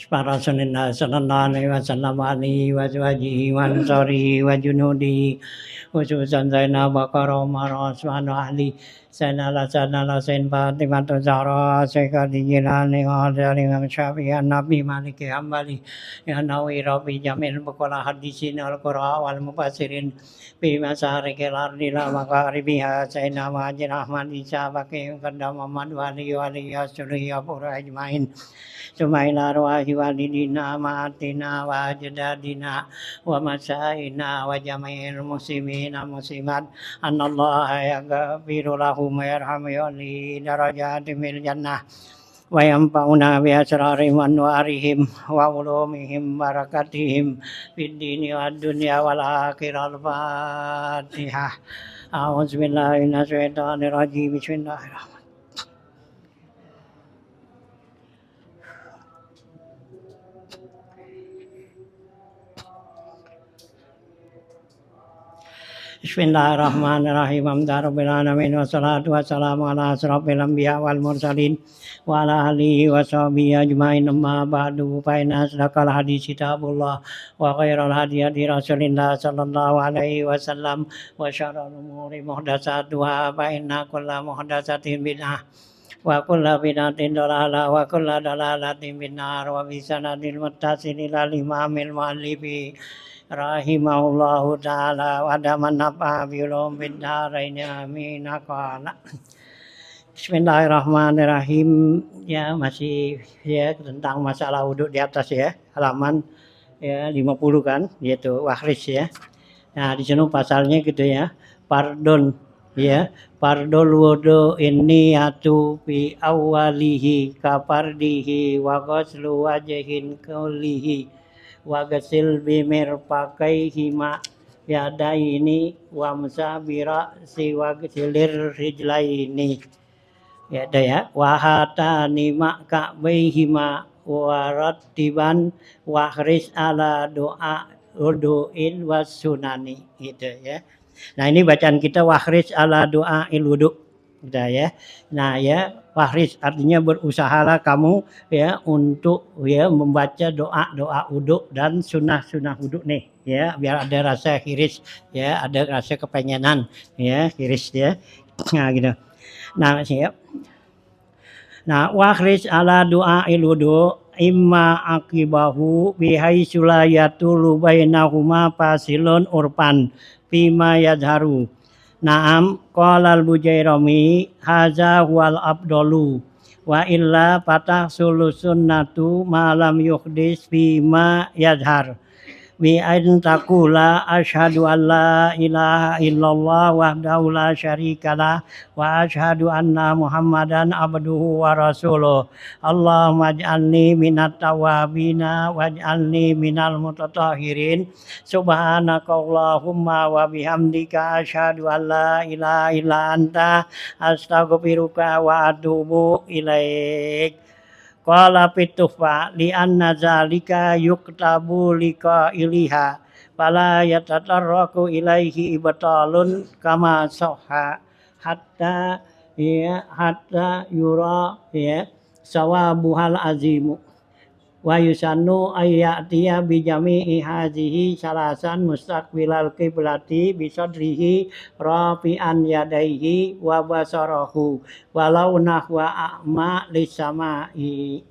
para Rasulillah sallallahu alaihi wasallam alihi wa azwajihi wa ansarihi wa junudihi khususan Zainab Bakar Umar Osman Ali Sayyidina Sayyidina Sayyid Fatimah Zahra Sayyidina Jilani Ghazali Imam Syafi'i Nabi Maliki Hambali Ya Nawi Rabbi Jamil Bukola Hadisin Al-Qur'a wal Mufassirin Fi Masarikil Ardi La Magharibiha Sayyidina Muhajir Ahmad Isa Baqi Qadam Muhammad Wali Wali Yasuri Yapura Ajmain Sumaila Ruwahi Walidina Ma'atina wa Ajdadina wa Masaina wa Jami'il Muslimina Muslimat Anallaha yaghfiru lahum wa yarhamu yuli darajati mil jannah wa yanfa'una bi asrarihim wa anwarihim wa ulumihim barakatihim fid dini wad dunya wal akhirah al-fatihah a'udzubillahi minasyaitonir rajim bismillahirrahmanirrahim Bismillahirrahmanirrahim. Alhamdulillahirabbil alamin wassalatu wassalamu ala asrofil anbiya wal mursalin wa ala alihi wa sahbihi ajmain amma ba'du fa inna asdaqal hadits kitabullah wa khairal hadi hadi Rasulillah sallallahu alaihi wasallam wa syarrul umuri muhdatsatuha fa inna kulla muhdatsatin bid'ah wa kulla bid'atin dhalalah wa kulla dhalalatin finnar wa bi sanadil muttasil ila imamil muallifi rahimahullahu ta'ala wa daman nafa bilum bidarain amin qala Bismillahirrahmanirrahim ya masih ya tentang masalah wudhu di atas ya halaman ya 50 kan yaitu wakhris ya. Nah di sini pasalnya gitu ya pardon ya pardol wudhu ini atu fi awalihi kapardihi wa ghuslu wajhin kullihi wa gasil bimir pakai hima yadaini wa musabira siwa gasilir rijlaini ya ada ya wahata nima ka'baihima warattiban wahris ala doa wudu'in was sunani gitu ya. Nah ini bacaan kita wahris ala doa il wudu gitu ya. Nah ya wahris artinya berusahalah kamu ya untuk ya membaca doa-doa wudu dan sunnah-sunnah wudu nih ya biar ada rasa hiris ya ada rasa kepengenan ya hiris ya. Nah gitu. Nah siap. Nah wahris ala doa il wudu imma akibahu bihaitsu la yatulu bainahuma fasilun urpan fima yadharu. Naam qala al-Bujairami haza huwal afdalu wa illa fatahsulu sunnatu ma lam yuhdis fima yadhar bi an taqula asyhadu an la ilaha illallah wahdahu la syarikalah wa asyhadu anna muhammadan abduhu wa rasuluh Allahumma ij'alni minat tawabina waj'alni minal mutatahhirin subhanaka Allahumma wa bihamdika asyhadu an la ilaha illa anta astaghfiruka wa atubu ilaik. Qala fitufa li anna zalika yuktabu lika iliha fala yatatarraku ilaihi ibtalun kama sahha hatta yura ya sawabuhal azimu wa yusannu ayyatiya bi jami'i hazihi salasan mustaqbilal qiblati bi sadrihi rafi'an yadaihi wa basarahu walau nahwa a'ma lisama'i.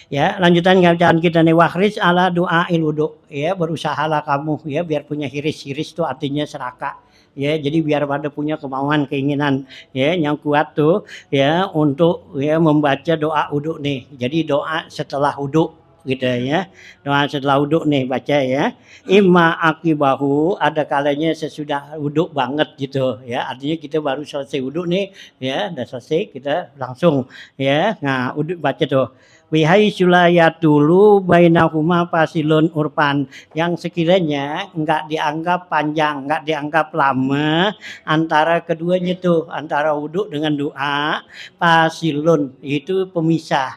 Ya, lanjutan bacaan kita nih wahris ala doa il wudu ya berusahalah kamu ya biar punya hiris-hiris itu artinya serakah ya jadi biar pada punya kemauan keinginan ya yang kuat tuh ya untuk ya membaca doa wudu nih jadi doa setelah wudu gitu ya doa setelah wudu nih baca ya imma akibahu ada kalanya sesudah wudu banget gitu ya artinya kita baru selesai wudu nih ya udah selesai kita langsung ya nah wudu baca tuh bihaitsu la yatulu bainahuma fasilun urpan yang sekiranya enggak dianggap panjang, enggak dianggap lama antara keduanya tuh, antara wudu dengan doa, fasilun itu pemisah.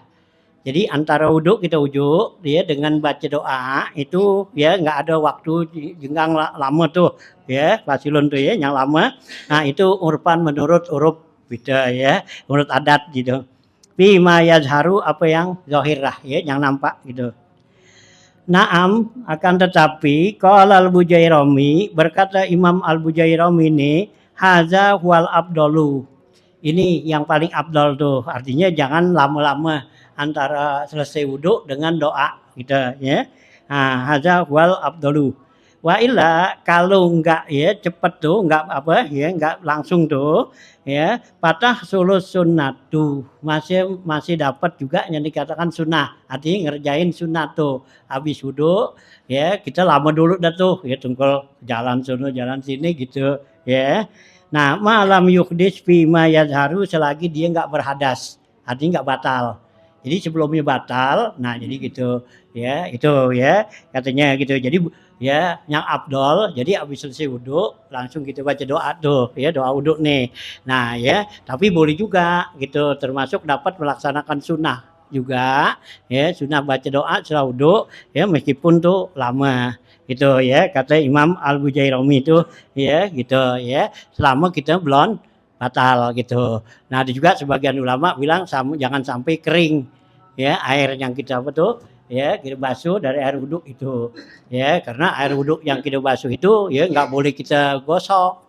Jadi antara wudu kita wudu ya dengan baca doa itu ya enggak ada waktu jenggang lama tuh ya, fasilun tuh ya yang lama. Nah itu urpan menurut uruf beda ya, menurut adat gitu. Bima yazharu apa yang zahir lah ya, yang nampak gitu. Naam, akan tetapi qala al-Bujairami, berkata Imam al-Bujairami ini, haza huwal abdalu. Ini yang paling abdal tuh. Artinya jangan lama-lama antara selesai wudhu dengan doa gitu ya. Nah, haza huwal abdalu. Wa illa kalau enggak ya cepet tuh, enggak apa ya, enggak langsung tuh ya, patah sulus sunnatu. Masih dapat juga yang dikatakan sunnah. Artinya ngerjain sunnah tuh. Habis wudhu ya, kita lama dulu dah tuh ya, tungkol jalan sono jalan sini gitu ya. Nah, malam yukdis fima yazharu, selagi dia enggak berhadas. Artinya enggak batal. Jadi sebelumnya batal, nah jadi gitu ya, itu ya katanya gitu. Jadi ya yang abdol, jadi habis selesai wudhu langsung kita baca doa tuh ya, doa wudhu nih. Nah ya, tapi boleh juga gitu, termasuk dapat melaksanakan sunnah juga ya, sunnah baca doa setelah wudhu ya, meskipun tuh lama gitu ya, kata Imam Al-Bujairami itu ya gitu ya, selama kita belum batal gitu. Nah ada juga sebagian ulama bilang jangan sampai kering ya air yang kita apa tuh ya, kita basuh dari air wudhu itu ya, karena air wudhu yang kita basuh itu ya nggak boleh kita gosok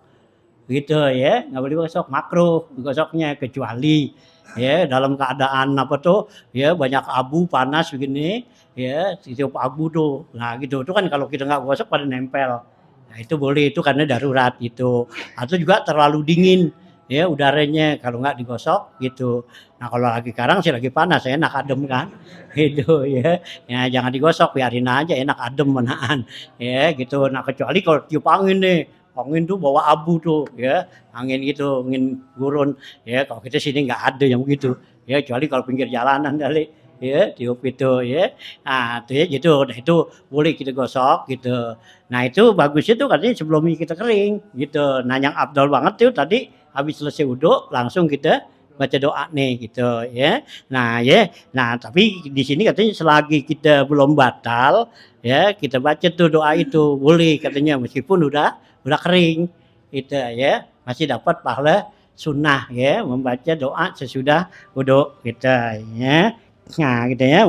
gitu ya, nggak boleh gosok, makruh gosoknya, kecuali ya dalam keadaan apa tuh ya, banyak abu panas begini ya, tiup abu tuh, nah gitu itu kan kalau kita nggak gosok pada nempel, nah itu boleh, itu karena darurat gitu, atau juga terlalu dingin ya udaranya kalau nggak digosok gitu. Nah kalau lagi sekarang sih lagi panas enak adem kan gitu ya, ya jangan digosok, biarin aja enak adem menahan ya gitu. Nah kecuali kalau tiup angin nih, angin tuh bawa abu tuh ya, angin gitu, angin gurun ya, kalau kita sini nggak ada yang begitu ya, kecuali kalau pinggir jalanan kali ya, tiup itu ya. Nah itu ya gitu, nah itu boleh kita gosok gitu. Nah itu bagusnya tuh katanya sebelum kita kering gitu. Nah yang abdol banget tuh tadi habis selesai wudhu langsung kita baca doa nih gitu ya. Nah ya, nah tapi di sini katanya selagi kita belum batal ya, kita baca tuh doa itu boleh katanya, meskipun udah kering gitu ya, masih dapat pahala sunnah ya, membaca doa sesudah wudhu gitu ya. Nah gitu ya.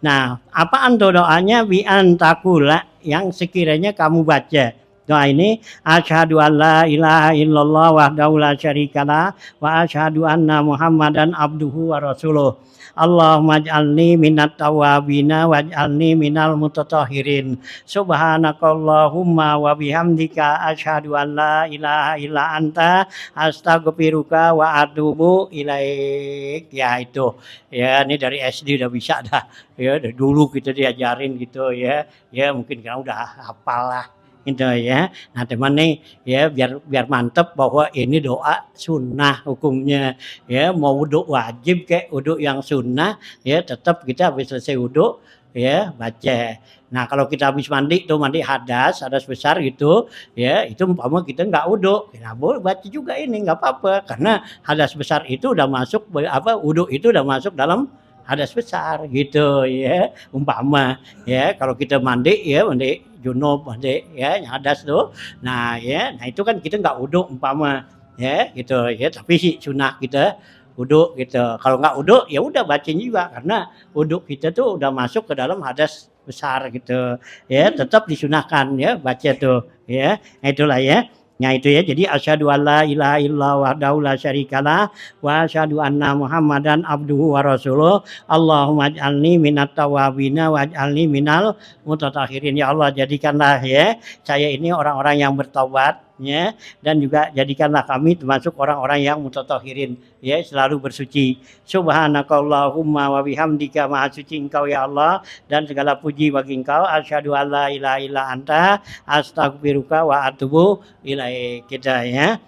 Nah apaan tuh doanya? Bi antakula, yang sekiranya kamu baca doa ini, asyhadu an la ilaha illallah wahdahu la syarikalah wa asyhadu anna muhammadan abduhu wa rasuluh. Allahumma ij'alni minat tawabina waj'alni minal mutatahhirin. Subhanakallahumma wa bihamdika asyhadu an la ilaha illa anta astaghfiruka wa atubu ilaik. Ya itu. Ya ini dari SD udah bisa dah. Ya dari dulu kita diajarin gitu ya. Ya mungkin kamu udah hafal lah gitu ya. Nah teman nih ya, biar mantep bahwa ini doa sunnah hukumnya ya, mau wudhu wajib kayak wudhu yang sunnah ya, tetap kita habis selesai wudhu ya baca. Nah kalau kita habis mandi tuh, mandi hadas besar gitu ya, itu umpama kita nggak wudhu, ya boleh baca juga ini, nggak apa-apa, karena hadas besar itu udah masuk apa, wudhu itu udah masuk dalam hadas besar gitu ya, umpama ya, kalau kita mandi ya, mandi junub, mandi ya yang hadas tuh, nah ya, nah itu kan kita nggak wudhu umpama ya gitu ya, tapi sih sunnah kita wudhu gitu. Kalau nggak wudhu ya udah bacain juga, karena wudhu kita tuh udah masuk ke dalam hadas besar gitu ya, tetap disunahkan ya baca tuh ya. Nah, itulah ya. Nah itu ya, jadi asyhadu alla ilaha illallah wahdahu la syarikalah wa asyhadu anna muhammadan abduhu wa rasuluh. Allahumma ij'alni minat tawabina waj'alni minal mutatahhirin. Ya Allah, jadikanlah ya saya ini orang-orang yang bertaubat ya, dan juga jadikanlah kami termasuk orang-orang yang mutatahhirin ya, selalu bersuci. Subhanakallahumma wa bihamdika, maha suci Engkau ya Allah dan segala puji bagi Engkau. Asyhadu alla ilaha illa anta astaghfiruka wa atubu ilaik. Kita ya.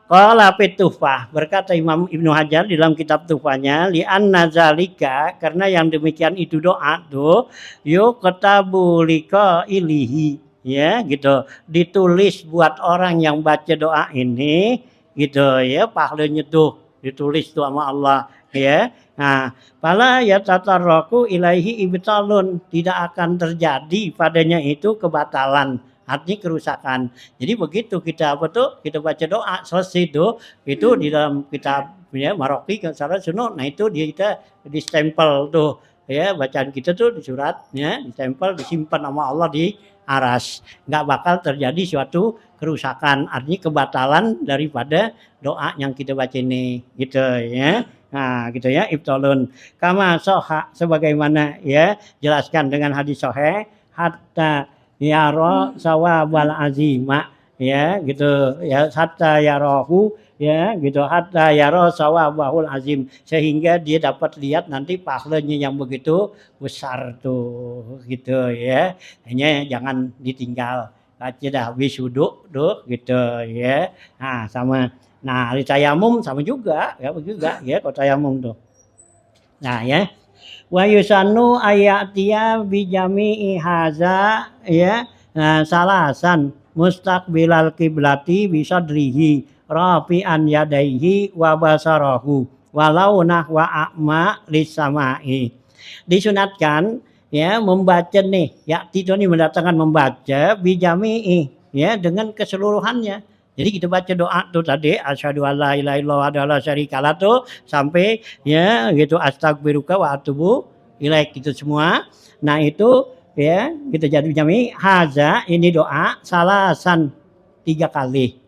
Qala fit Tuhfah, berkata Imam Ibnu Hajar di dalam kitab Tuhfahnya, li anna zalika, karena yang demikian itu doa tuh, yuqtabu liqa ilihi ya gitu, ditulis buat orang yang baca doa ini gitu ya, pahalanya tuh ditulis tuh sama Allah ya. Nah, fala yatatarraku ilaihi ibtalun, tidak akan terjadi padanya itu kebatalan artinya kerusakan. Jadi begitu kita apa tuh, kita baca doa selesai tuh, itu di dalam kitab ya Maroki Salah Sunnah, nah itu dia kita distempel tuh ya bacaan kita tuh di surat ya, ditempel disimpan sama Allah di aras, nggak bakal terjadi suatu kerusakan, artinya kebatalan daripada doa yang kita baca ini gitu ya. Nah gitu ya, ibtalun kama soha, sebagaimana ya jelaskan dengan hadis sahih, hatta yaro sawabal azima ya gitu ya, hatta yarohu ya gitu, hatta yaro sawabahul azim, sehingga dia dapat lihat nanti pahalanya yang begitu besar tuh gitu ya. Hanya jangan ditinggal baca dah habis wudhu tuh gitu ya. Nah sama, nah hari tayamum sama juga ya kalau tayamum tuh. Nah ya, wa yusanu ayatia bijami haza ya, salasan mustaqbilal kiblati bisadrihi rafi'an yadaihi wa basarahu walau nahwa a'ma lisamai. Disunatkan ya membaca nih ya, itu nih mendatangkan membaca bijami'i ya dengan keseluruhannya. Jadi kita baca doa tuh tadi asyhadu alla ilaha illallah wa la syarikalah tuh sampai ya gitu astagfiruka wa atubu ilaik itu semua. Nah itu ya kita jadi bijami haza, ini doa salasan 3 kali.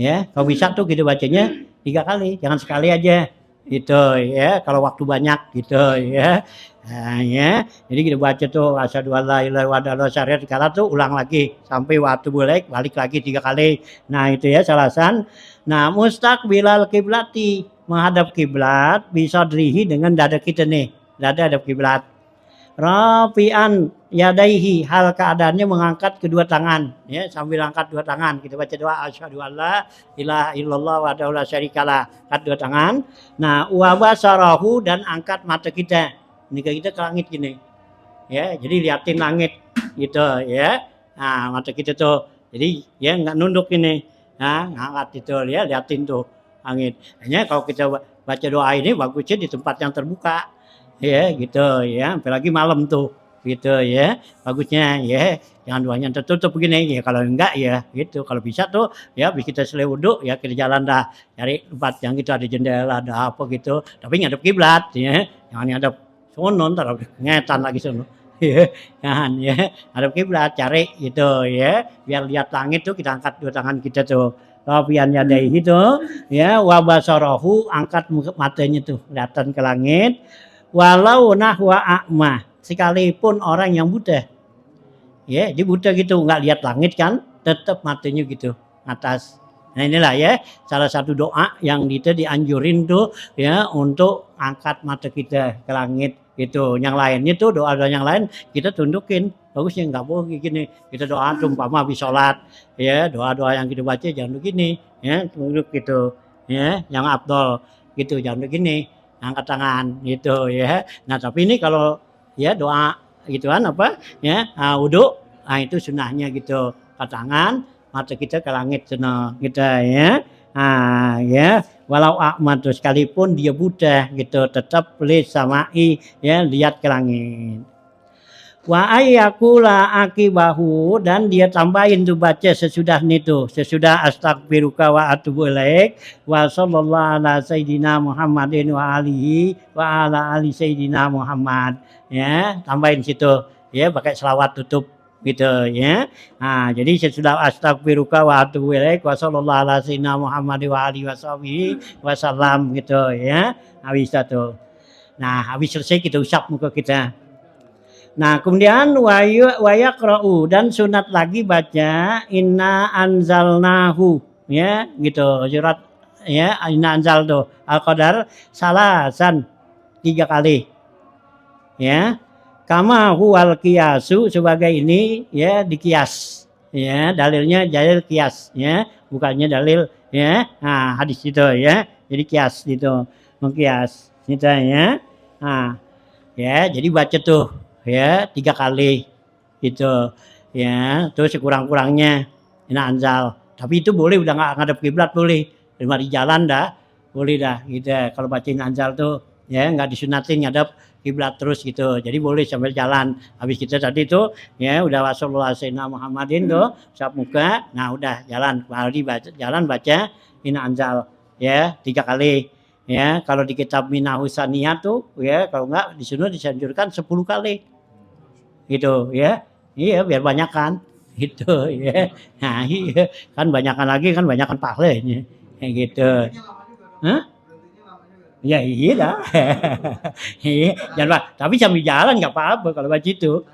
Ya, kalau bisa tuh kita bacanya 3 kali, jangan sekali aja gitu ya, kalau waktu banyak gitu ya. Nah, ya, jadi kita baca tuh asyhadu alla ilaha illallah syariat tuh ulang lagi sampai waktu balik lagi 3 kali. Nah, itu ya salasan. Nah, mustaqbilal kiblati, menghadap kiblat, bisa dirihi dengan dada kita nih, dada hadap kiblat. Rafi'an yadaihi, hal keadaannya mengangkat kedua tangan ya, sambil angkat 2 tangan kita baca doa asyhadu alla ilaha illallah wa la syarikalah, angkat 2 tangan. Nah wa basarahu, dan angkat mata kita ini kita ke langit gini ya, jadi liatin langit gitu ya. Nah mata kita tuh jadi ya nggak nunduk ini, nah ngangkat itu ya, liatin tuh langit. Hanya kalau kita baca doa ini bagusnya di tempat yang terbuka ya gitu ya, apalagi malam tuh gitu ya, bagusnya ya, jangan doanya tertutup begini ya, kalau enggak ya gitu. Kalau bisa tuh ya habis kita selesai wudhu ya kita jalan dah cari tempat yang gitu ada jendela ada apa gitu, tapi ngadep kiblat ya, jangan ngadep sono ntar ngetan lagi sono ya, jangan ya, ngadep kiblat cari gitu ya, biar lihat langit tuh kita angkat 2 tangan kita tuh rafian yadaihi itu ya, wa basarahu, angkat matanya tuh kelihatan ke langit. Walau nahwa a'ma, sekalipun orang yang buta ya, dia buta gitu nggak lihat langit kan, tetap matanya gitu atas. Nah inilah ya salah satu doa yang kita dianjurin tuh ya, untuk angkat mata kita ke langit gitu. Yang lainnya tuh doa yang lain kita tundukin, bagusnya nggak boleh gini. Kita doa tuh umpama habis sholat ya, doa-doa yang kita baca jangan begini ya, tunduk gitu ya, yang afdol gitu, jangan begini angkat tangan gitu ya. Nah tapi ini kalau ya doa gituan apa ya, wudhu, nah itu sunnahnya gitu, ke tangan mata kita ke langit sana gitu ya. Nah ya, walau akmat sekalipun dia buta gitu, tetap boleh samai ya, lihat ke langit. Wa ayyakula akibahu, dan dia tambahin tuh baca sesudah itu, sesudah astagfiruka wa atubu ilaik wa sallallahu ala sayyidina Muhammadin wa alihi wa ala ali sayyidina Muhammad ya, tambahin situ ya pakai selawat tutup gitu ya. Nah jadi sesudah astagfiruka wa atubu ilaik wa sallallahu ala sayyidina Muhammad wa alihi wa sallam gitu ya, habis itu. Nah habis selesai kita usap muka kita. Nah kemudian wayaqra'u, dan sunat lagi baca inna anzalnahu ya gitu, surat ya inna anzal tuh al-qadar salasan 3 kali ya, kama huwal qiyasu, sebagai ini ya dikias ya, dalilnya dalil kias ya, bukannya dalil ya. Nah hadis itu ya, jadi kias gitu, mengkias gitu ya. Nah ya jadi baca tuh ya 3 kali gitu ya, terus sekurang-kurangnya inna anzal. Tapi itu boleh udah nggak ngadep kiblat, boleh cuma di jalan dah boleh dah gitu. Kalau baca inna anzal tuh ya nggak disunatin ngadap kiblat terus gitu. Jadi boleh sambil jalan. Habis kita tadi tuh ya udah wasallallahu sayyidina Muhammadin tuh usap muka. Nah udah jalan kembali jalan baca Inna Anzal ya 3 kali. Ya, kalau di kitab Minahusaniyah tuh ya kalau enggak di sini disanjurkan 10 kali. Gitu ya. Iya biar banyakan gitu ya. Nah, iya kan banyakan lagi kan banyakan pahalanya. Kayak gitu. Hah? Ya iya dah. Iya, jangan tapi sambil jalan nggak apa-apa kalau baca itu.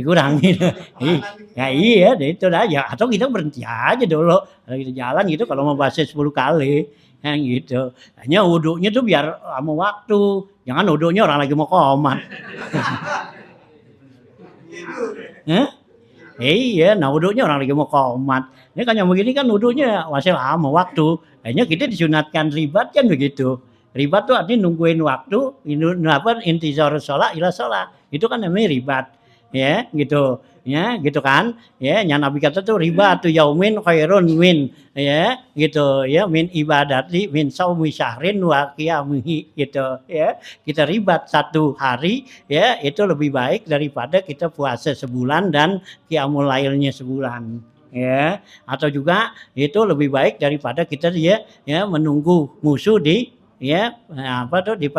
Kurang gitu. Ya iya deh itu dah ya atau kita berhenti aja dulu. Kalau kita jalan gitu kalau mau baca 10 kali yang gitu. Hanya wudhunya tuh biar lama waktu. Jangan wudhunya orang lagi mau komat. Hah? Iya, nah wudhunya orang lagi mau komat. Ini kan yang begini kan wudhunya masih lama waktu. Hanya kita disunatkan ribat kan begitu. Ribat tuh artinya nungguin waktu, intizar sholat ila sholat. Itu kan namanya ribat. Ya, gitu. Ya, gitu kan. Ya, yang Nabi kata tuh ribat tuh yaumin khairun min. Ya, gitu. Ya, min ibadati min saumi syahrin wa qiyamihi gitu. Ya, kita ribat 1 hari ya itu lebih baik daripada kita puasa sebulan dan qiyamul lailnya sebulan. Ya, atau juga itu lebih baik daripada kita ya menunggu musuh di ya apa tuh di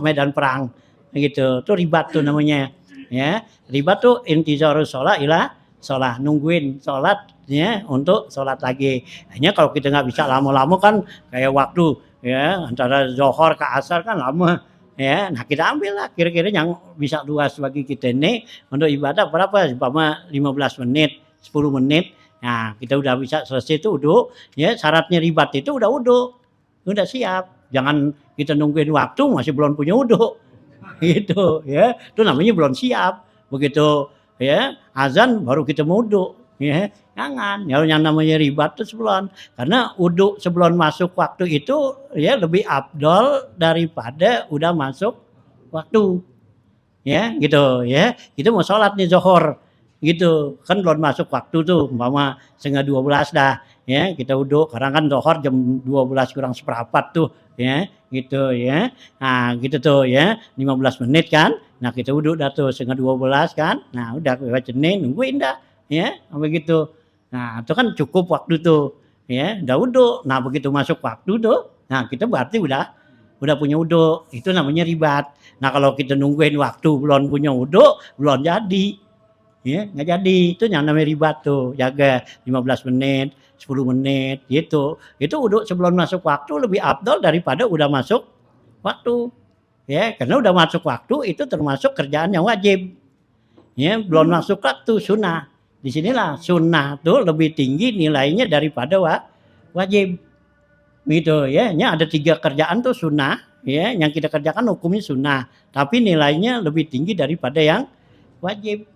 medan perang gitu. Itu ribat tuh namanya. Ya, ribat tuh intizarus sholat ila sholat, nungguin sholat ya untuk sholat lagi. Hanya kalau kita nggak bisa lama-lama kan kayak waktu ya antara zohor ke asar kan lama ya. Nah kita ambil lah kira-kira yang bisa luas bagi kita ini untuk ibadah berapa? Umpama 15 menit, 10 menit. Nah kita udah bisa selesai itu uduk ya. Syaratnya ribat itu udah uduk, udah siap. Jangan kita nungguin waktu masih belum punya uduk. Gitu ya. Itu namanya belum siap. Begitu ya azan baru kita mau uduk ya. Jangan. Yang namanya ribat itu sebelum. Karena uduk sebelum masuk waktu itu ya lebih afdol daripada udah masuk waktu. Ya, gitu ya. Kita mau sholat nih zuhur. Gitu. Kan belum masuk waktu tuh, umpama 11:30 dah ya. Kita uduk karena kan zuhur jam 12 kurang seperempat tuh ya, gitu ya. Nah, gitu tuh ya, 15 menit kan. Nah, kita uduk dah tuh 11:30 kan. Nah, udah baca nih nungguin dah ya, sampai gitu. Nah, itu kan cukup waktu tuh ya, udah uduk. Nah, begitu masuk waktu tuh, nah kita berarti udah punya uduk. Itu namanya ribat. Nah, kalau kita nungguin waktu belum punya uduk, belum jadi. Ya, nggak jadi. Itu yang namanya ribat tuh. Jaga 15 menit, 10 menit gitu. Itu uduk sebelum masuk waktu lebih afdal daripada udah masuk waktu. Ya, karena udah masuk waktu itu termasuk kerjaan yang wajib. Ya, belum masuk waktu sunnah. Di sinilah sunnah tuh lebih tinggi nilainya daripada wajib. Gitu ya. Ada 3 kerjaan tuh sunnah ya, yang kita kerjakan hukumnya sunnah, tapi nilainya lebih tinggi daripada yang wajib.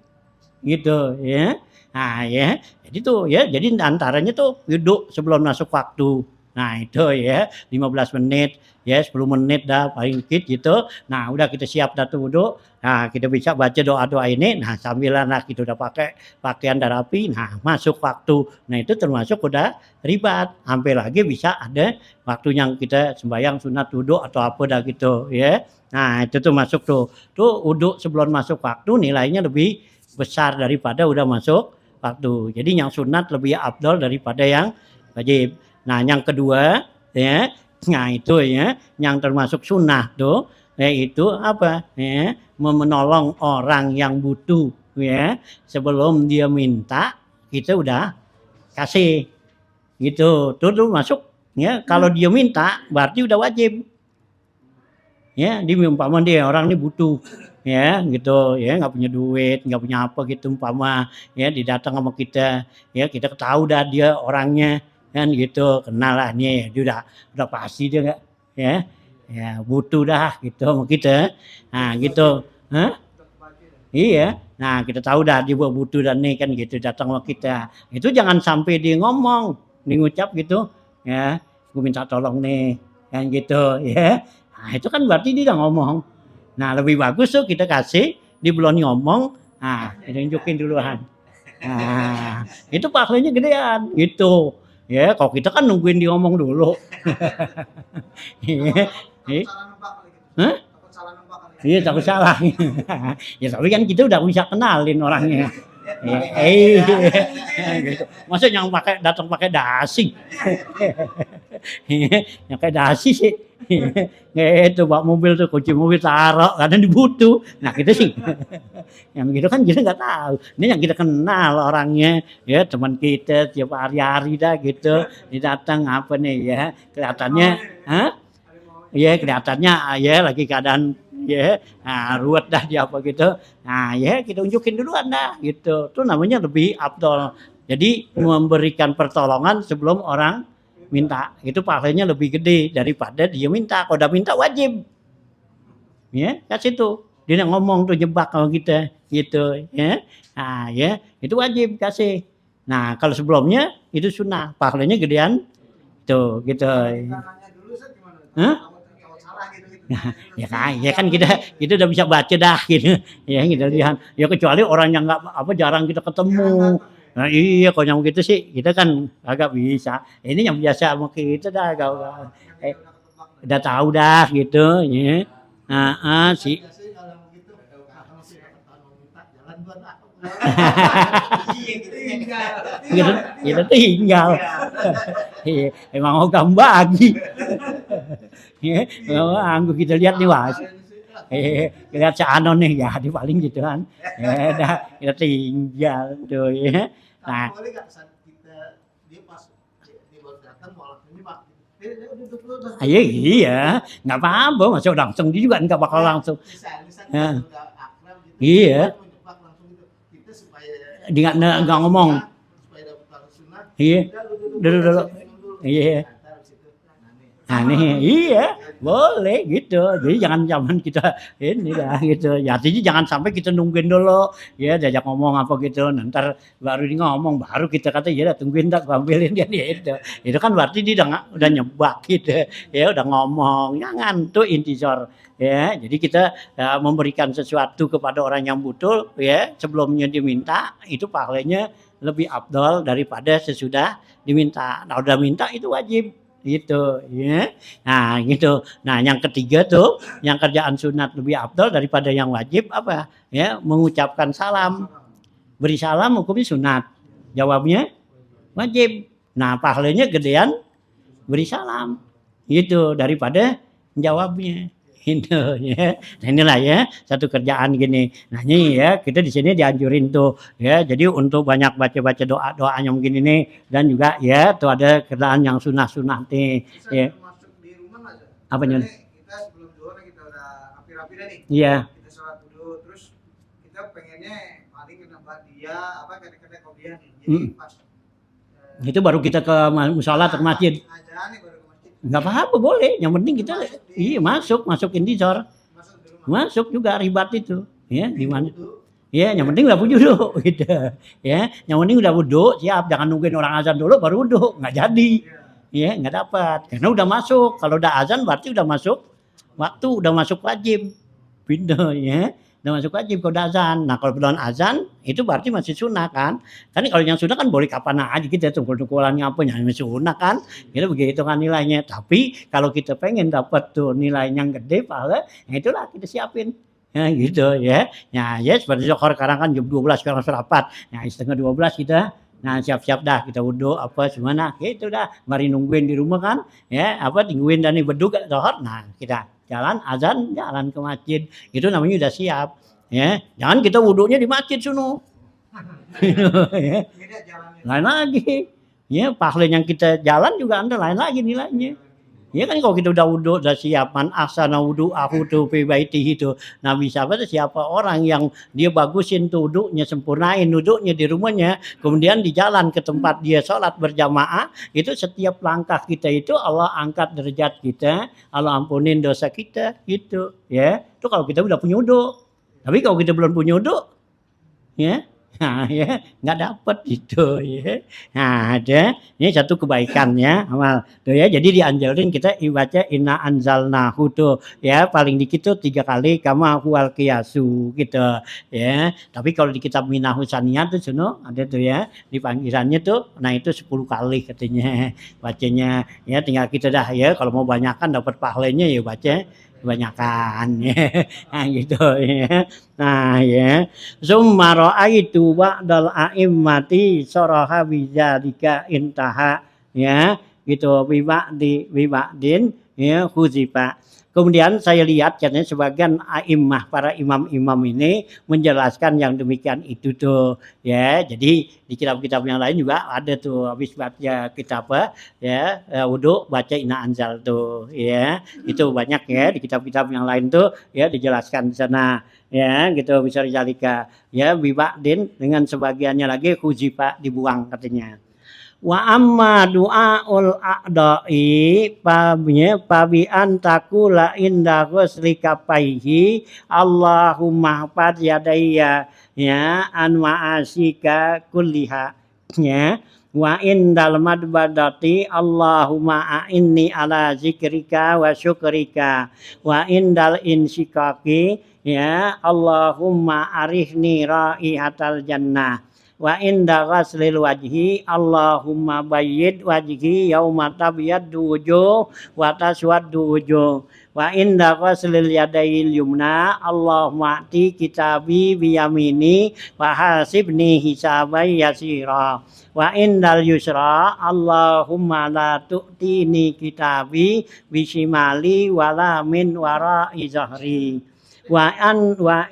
Gitu ya. Nah ya, jadi tuh ya, jadi antaranya tuh duduk sebelum masuk waktu. Nah itu ya 15 menit ya 10 menit dah paling dikit gitu. Nah udah kita siap dah tuh wudhu. Nah kita bisa baca doa-doa ini. Nah sambil anak kita udah pakai pakaian dah rapi. Nah masuk waktu. Nah itu termasuk udah ribat. Hampir lagi bisa ada waktu yang kita sembahyang sunat wudhu atau apa dah gitu ya. Nah itu tuh masuk tuh. Tuh wudhu sebelum masuk waktu nilainya lebih besar daripada udah masuk waktu. Jadi yang sunat lebih afdal daripada yang wajib. Nah, yang kedua ya, nah itu ya, yang termasuk sunnah tuh yaitu apa? Ya, menolong orang yang butuh ya. Sebelum dia minta, kita udah kasih. Gitu. Tuh masuk ya. Kalau dia minta berarti udah wajib. Ya, umpama dia orang ini butuh ya gitu ya, nggak punya duit, nggak punya apa gitu umpama ya, didatang sama kita ya, kita tahu dah dia orangnya kan gitu, kenal lah nih dia udah pasti dia nggak ya butuh dah gitu sama kita. Nah gitu. Hah? Iya. Nah kita tahu dah dia butuh dan nih kan gitu datang sama kita. Itu jangan sampai dia ngomong, dia ngucap gitu ya, gue minta tolong nih kan gitu ya. Nah itu kan berarti dia udah ngomong. Nah lebih bagus tuh kita kasih, dia belum ngomong, nah kita tunjukin duluan. Nah itu pahalanya gedean gitu Ya, kalau kita kan nungguin dia ngomong dulu. Iya. Hah? Iya, takut salah. Ya tapi kan kita udah bisa kenalin orangnya. Gitu. Masa yang datang pakai dasi? Yang kayak dasi sih. Itu bawa mobil tuh, kunci mobil taruh karena dibutuh. Nah kita sih, yang gitu kan kita nggak tahu. Ini yang kita kenal orangnya, ya teman kita tiap hari-hari dah gitu. Dia datang apa nih ya, kelihatannya, ya kelihatannya ya lagi keadaan ya, ruwet dah dia apa gitu. Nah ya kita unjukin duluan dah gitu. Itu namanya lebih afdol. Jadi memberikan pertolongan sebelum orang minta, itu pahalanya lebih gede daripada dia minta. Kalau udah minta wajib, ya kasih tuh. Dia ngomong tuh jebak kalau kita gitu, ya. Nah ya itu wajib kasih. Nah kalau sebelumnya itu sunnah, pahalanya gedean tuh gitu. Hah? Ya kan kita udah bisa baca dah gitu. Ya kita lihat. Ya kecuali orang yang nggak apa jarang kita ketemu. Nah iya kalau yang gitu sih kita kan agak bisa. Ini yang biasa sama kita dah udah tahu dah gitu ya. Sih. Kita tinggal. Emang ogam bagi. Anggu kita lihat nih was. Lihat si Anon nih ya, di paling gitu kan. Dah kita tinggal tuh ya. Nah, iya, nggak apa-apa, masuk langsung dia juga nggak bakal langsung. Iya, dia nggak ngomong. Iya, dulu, iya. Nah nih, iya, boleh gitu. Jadi jangan zaman kita ini dah gitu. Ya artinya jangan sampai kita nungguin dulu, ya diajak ngomong apa gitu. Ntar baru dia ngomong, baru kita kata ya tungguin tak ambilin dia itu. Itu kan berarti dia udah nyebak gitu. Ya udah ngomong, jangan tuh intisor. Ya, jadi kita memberikan sesuatu kepada orang yang butuh, ya sebelumnya diminta itu pahalanya lebih afdol daripada sesudah diminta. Nah udah minta itu wajib. Gitu ya. Nah gitu. Nah yang ketiga tuh yang kerjaan sunat lebih afdal daripada yang wajib apa ya, mengucapkan salam. Beri salam hukumnya sunat, jawabnya wajib. Nah pahalanya gedean beri salam gitu daripada jawabnya itu ya. Nah inilah ya satu kerjaan gini. Nah ini ya kita di sini dianjurin tuh ya. Jadi untuk banyak baca-baca doa-doa yang begini nih dan juga ya tuh ada kerjaan yang sunah-sunah nih. Ya. Apa nih? Kita sebelum doa kita udah rapi-rapi nih. Iya. Kita sholat dulu terus kita pengennya paling nambah dia apa kadang-kadang kopiah nih. Jadi pas itu baru kita ke musala atau ke masjid. Nggak apa-apa boleh, yang penting kita masuk intisor, masuk juga ribat itu, ya di mana, ya yang penting udah wudhu gitu, ya yang penting udah wudhu siap, jangan nungguin orang azan dulu baru wudhu, nggak jadi, ya nggak dapat, karena udah masuk, kalau udah azan berarti udah masuk waktu, udah masuk wajib, pindah ya. Udah masuk wajib kalau azan. Nah kalau belum azan itu berarti masih sunnah kan. Kan kalau yang sunnah kan boleh kapan aja kita tungkul-tungkulan ngapain yang sunnah kan. Gitu begitu kan nilainya. Tapi kalau kita pengen dapat tuh nilai yang gede pahala, ya itulah kita siapin. Ya gitu ya. Ya seperti Zohor sekarang kan jam 12 sekarang serapat. Nah setengah 12 kita siap-siap dah kita wudhu apa semana gitu dah. Mari nungguin di rumah kan. Ya apa tungguin dan beduk Zohor. Nah kita jalan azan jalan ke masjid itu namanya udah siap ya, jangan kita wudhunya di masjid sono ya. Lain lagi ya, pahala yang kita jalan juga anda lain lagi nilainya ya kan. Kalau kita udah wudhu udah siap, man ahsana wudu'ahu tu fi baitihi itu Nabi sahabat siapa orang yang dia bagusin tuh wudhunya, sempurnain wudhunya di rumahnya, kemudian di jalan ke tempat dia sholat berjamaah, itu setiap langkah kita itu Allah angkat derajat kita, Allah ampunin dosa kita gitu ya. Itu kalau kita udah punya wudhu. Tapi kalau kita belum punya wudhu ya Nah, ya, nggak dapet gitu ya. Nah, ada ini satu kebaikan ya, amal tuh ya. Jadi dianjurin kita baca inna anzalnahu tuh ya, paling dikit tuh 3 kali kama huwal qiyasu gitu ya. Tapi kalau di kitab Minahus Saniyah tuh sono ada tuh ya, di panggilannya tuh nah itu 10 kali katanya bacanya. Ya tinggal kita dah ya kalau mau banyakan dapat pahalanya ya baca kebanyakan ya. Nah gitu ya. Nah ya. Summa ra'aitu ba'dal a'immati saraha bidzalika intaha ya gitu bi ba'din ya huzifa. Kemudian saya lihat katanya sebagian a'immah para imam-imam ini menjelaskan yang demikian itu tuh ya. Jadi di kitab-kitab yang lain juga ada tuh habis baca kitab apa ya wudu baca inna anzal tuh ya. Itu banyak ya di kitab-kitab yang lain tuh ya dijelaskan di sana ya gitu bisa dijalika ya bibadin dengan sebagiannya lagi huzifa dibuang katanya. Wa amma du'aul a'dai pabi antakula inda ghusli kafaihi Allahumma hafaz yadayya ya an ma'asika kulliha ya wa indal madbadati Allahumma a'inni ala zikrika wa syukrika wa indal insikaki ya Allahumma arihni raihatal jannah wa inda ghaslil wajhi Allahumma bayyid wajhi yauma tabyaddu wujuh wa taswaddu wujuh wa inda ghaslil yadail yumna Allahumma ati kitabi biyamini wa hasibni hisaban yasira wa indal yusra Allahumma la tu'tini kitabi bisimali wala min wara'i zahri wa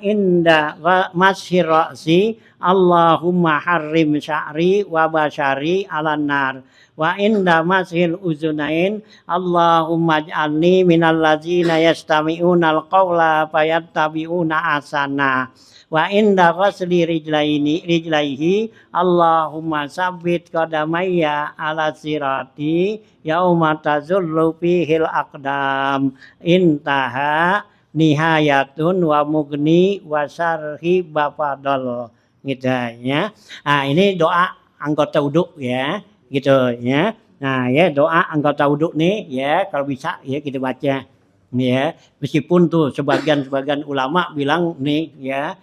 inda masyir ra'si Allahumma harrim sya'ri wa basyari 'alan nar wa inda masyil uzunain Allahumma ij'alni minal ladzina yastami'unal qawla fayattabi'una ahsana wa inda ghasli rijlaihi Allahumma sabbit qadamayya 'ala sirati yauma tazullu fihil aqdam intaha nihayatun wa mugni wa syarhi bafadal gitu ya. Nah, ini doa anggota wudhu ya, gitu ya. Nah, ya doa anggota wudhu nih ya kalau bisa ya kita baca ya. Meskipun tuh sebagian ulama bilang nih ya,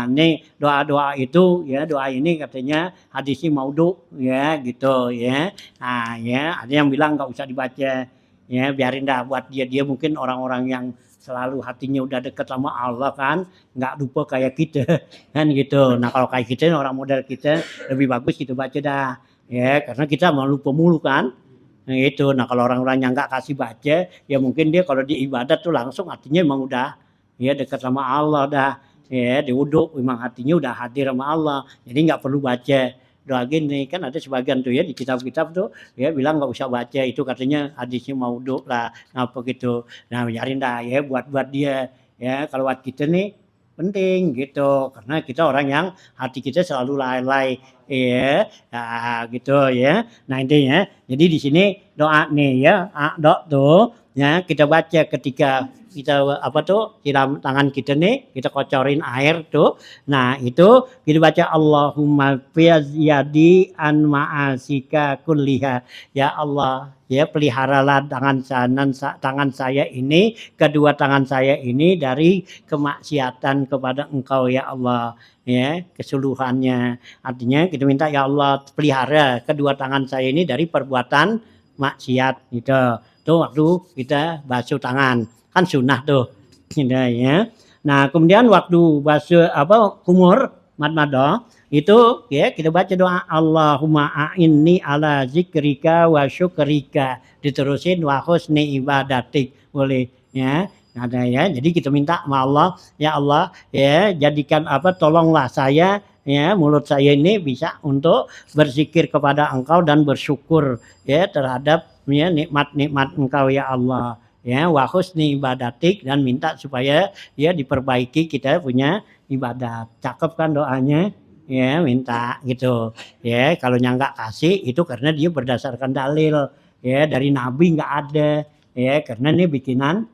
nih doa-doa itu ya doa ini katanya hadisnya maudhu ya gitu ya. Nah, ya ada yang bilang nggak usah dibaca ya biarin dah buat dia mungkin orang-orang yang selalu hatinya udah dekat sama Allah kan nggak lupa kayak kita kan gitu. Nah kalau kayak kita orang model kita lebih bagus kita baca dah ya karena kita mau lupa mulu kan nah itu. Nah kalau orang-orang yang nggak kasih baca ya mungkin dia kalau di ibadat tuh langsung hatinya emang udah ya dekat sama Allah dah ya di wudhu memang hatinya udah hadir sama Allah jadi nggak perlu baca doa gini kan ada sebagian tuh ya di kitab-kitab tuh ya bilang nggak usah baca itu katanya hadisnya maudhu lah apa gitu. Nah biarin dah ya buat dia ya kalau buat kita nih penting gitu karena kita orang yang hati kita selalu lalai ya nah, gitu ya. Nah intinya jadi di sini doa nih ya doa tuh ya kita baca ketika kita apa tuh siram tangan kita nih kita kocorin air tuh nah itu kita baca Allahumma fiyadi an ma'asika kulliha ya Allah ya peliharalah tangan saya ini kedua tangan saya ini dari kemaksiatan kepada Engkau ya Allah ya keseluruhannya artinya kita minta ya Allah pelihara kedua tangan saya ini dari perbuatan maksiat gitu tuh waktu kita basuh tangan kan sunnah tuh gitu ya. Nah kemudian waktu basuh apa kumur madmadah itu ya kita baca doa Allahumma a'inni ala zikrika wa syukrika diterusin wa husni ibadatik boleh ya. Ada ya jadi kita minta sama Allah ya Allah ya jadikan apa tolonglah saya ya mulut saya ini bisa untuk berzikir kepada Engkau dan bersyukur ya terhadap ya nikmat-nikmat Engkau ya Allah ya wa husni ibadatik dan minta supaya ya diperbaiki kita punya ibadat. Cakep kan doanya ya minta gitu ya kalau yang nggak kasih itu karena dia berdasarkan dalil ya dari nabi nggak ada ya karena ini bikinan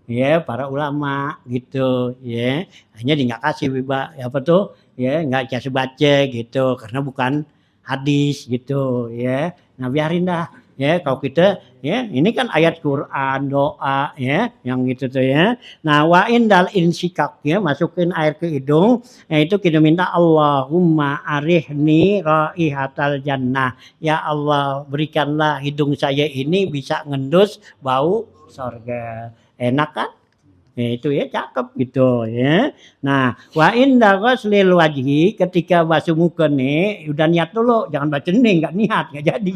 ya para ulama gitu ya hanya dia nggak kasih apa tuh ya nggak biasa baca gitu karena bukan hadis gitu ya. Nah biarin dah ya kalau kita ya ini kan ayat Quran doa ya yang gitu tuh ya. Nah wa indal insikak ya masukin air ke hidung ya itu kita minta Allahumma arihni raihatal jannah. Ya Allah berikanlah hidung saya ini bisa ngendus bau sorga. Enak kan? Ya itu ya cakep gitu ya. Nah, wa inda ghuslil wajhi ketika basuh muka nih udah niat dulu, jangan baca nih enggak niat enggak jadi.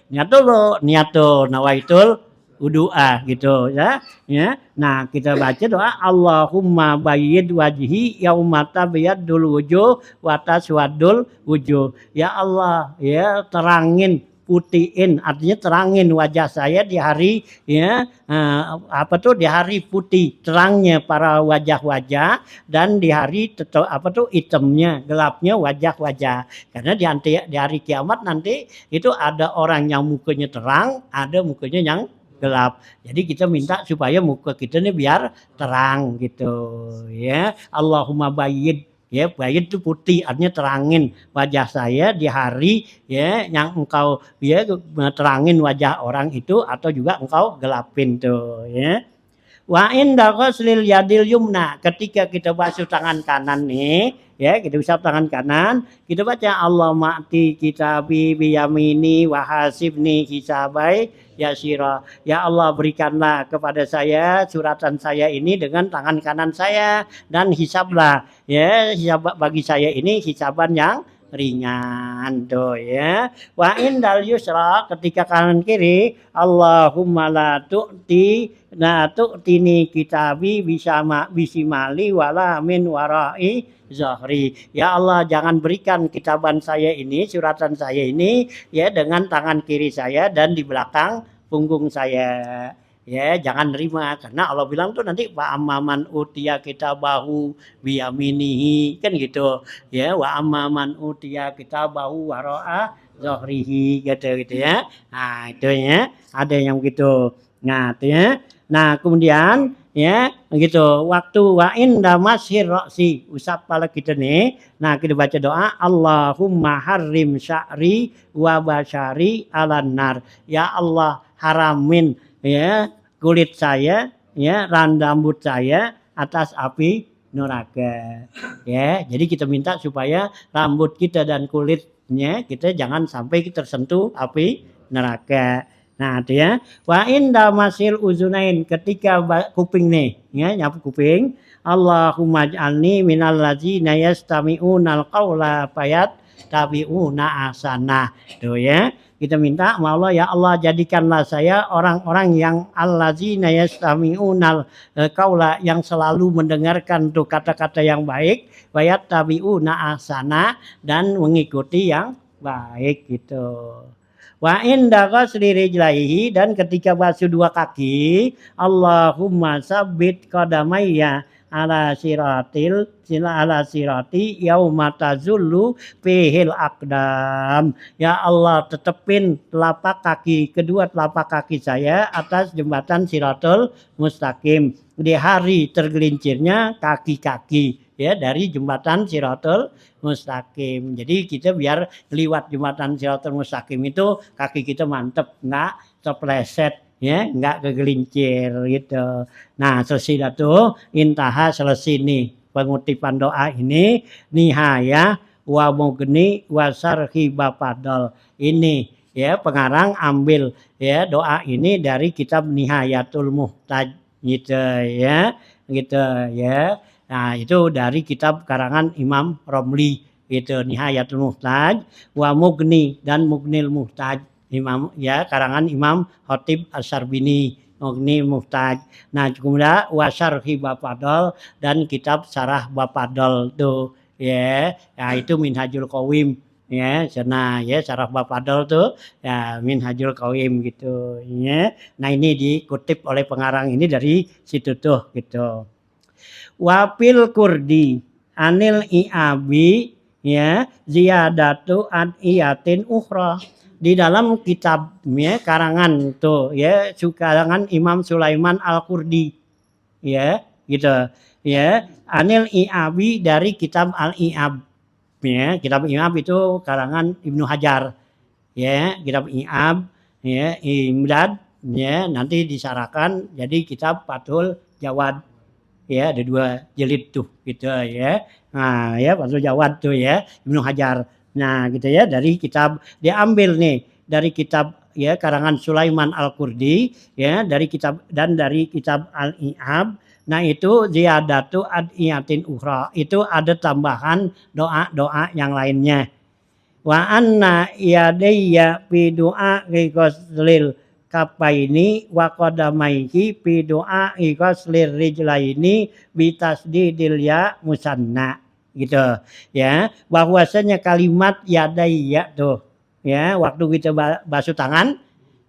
Niat dulu, niat tuh nawaitul wudu'a gitu ya. Ya. Nah, kita baca doa Allahumma bayyid wajhi yauma tabyadul wujuh wa taswadul wujuh. Ya Allah, ya terangin putihin artinya terangin wajah saya di hari ya apa tuh di hari putih terangnya para wajah-wajah dan di hari apa tuh hitamnya gelapnya wajah-wajah karena di hari kiamat nanti itu ada orang yang mukanya terang ada mukanya yang gelap jadi kita minta supaya muka kita ini biar terang gitu ya Allahumma bayyid ya bayyid itu putih artinya terangin wajah saya di hari ya yang engkau ya terangin wajah orang itu atau juga engkau gelapin tuh ya wa inda ghuslil yadil yumna ketika kita basuh tangan kanan nih ya kita usap tangan kanan kita baca Allah ma'ti kitabi biyamini wa hasibni hisabai yasira ya Allah berikanlah kepada saya suratan saya ini dengan tangan kanan saya dan hisablah ya hisab bagi saya ini hisaban yang ringan tuh ya wa indal yusra ketika kanan kiri Allahumma la tu'tini kitabi bisimali wala min warai zahri ya Allah jangan berikan kitaban saya ini suratan saya ini ya dengan tangan kiri saya dan di belakang punggung saya ya jangan nerima karena Allah bilang tuh nanti wa amman utiya kitabahu biyaminihi kan gitu ya wa amman utiya kitabahu wara'a zahrihi gitu ya nah itu ya ada yang gitu nah itu ya nah kemudian ya gitu waktu wa inda masir roksi usap kepala kita nih nah kita baca doa Allahumma harrim sya'ri wa basyari alan nar ya Allah haramin ya kulit saya ya rambut saya atas api neraka ya jadi kita minta supaya rambut kita dan kulitnya kita jangan sampai tersentuh api neraka nah itu ya wa inda masil uzunain ketika kuping nih ya nyapu kuping Allahumma ij'alni minal ladzina yastami'unal qaula fayattabi'una ahsanah tuh ya kita minta sama Allah ya Allah jadikanlah saya orang-orang yang allazina yastami'unal qaula yang selalu mendengarkan tuh kata-kata yang baik wayattabi'una ahsana dan mengikuti yang baik gitu. Wa inda ghusli rijlaihi dan ketika basuh dua kaki Allahumma sabbit qadamayya ala sirati yauma tazullu fihil aqdam ya Allah tetepin telapak kaki kedua telapak kaki saya atas jembatan Siratul Mustaqim di hari tergelincirnya kaki-kaki ya dari jembatan Siratul Mustaqim. Jadi kita biar lewat jembatan Siratul Mustaqim itu kaki kita mantep enggak terpleset ya enggak kegelincir gitu. Nah, selesai tuh intaha selesai nih pengutipan doa ini nihaya wa mugni wa sarhi bapadol. Ini ya pengarang ambil ya doa ini dari kitab Nihayatul Muhtaj gitu ya. Gitu ya. Nah, itu dari kitab karangan Imam Romli itu Nihayatul Muhtaj wa Mughni dan Mughnil Muhtaj Imam ya karangan Imam Khatib Asy-Syarbini Mughni Muhtaj. Nah, kemudian wa syarhi Bapadol dan kitab Syarah Bapadol tuh ya. Nah, itu Minhajul Qawim ya. Nah, ya Syarah Bapadol tuh ya Minhajul Qawim gitu ya. Nah, ini dikutip oleh pengarang ini dari situ tuh gitu. Wapil kurdi anil i'abi ya ziyadatu adiyatin ukhra di dalam kitabnya karangan tuh ya karangan Imam Sulaiman Al-Qurdi ya gitu ya, anil I'abi dari kitab Al-I'ab. Ya, kitab I'ab itu karangan Ibnu Hajar. Ya, kitab I'ab, ya, Imdad, ya, nanti disarahkan jadi kitab Fathul Jawad. Ya, ada 2 jilid tuh gitu ya. Nah, ya Fathul Jawad tuh ya, Ibnu Hajar. Nah, gitu ya, dari kitab diambil nih dari kitab ya karangan Sulaiman Al-Qurdi ya, dari kitab dan dari kitab Al-I'ab. Nah, itu ziyadatu adiyatin ukhra. Itu ada tambahan doa-doa yang lainnya. Wa anna yadayya fi du'a'i ghuslil kafaini wa qadamaihi fi du'a'i ghuslil rijlaini bi tasdidil ya musanna gitu ya. Bahwasanya kalimat yadayya tuh ya waktu kita basuh tangan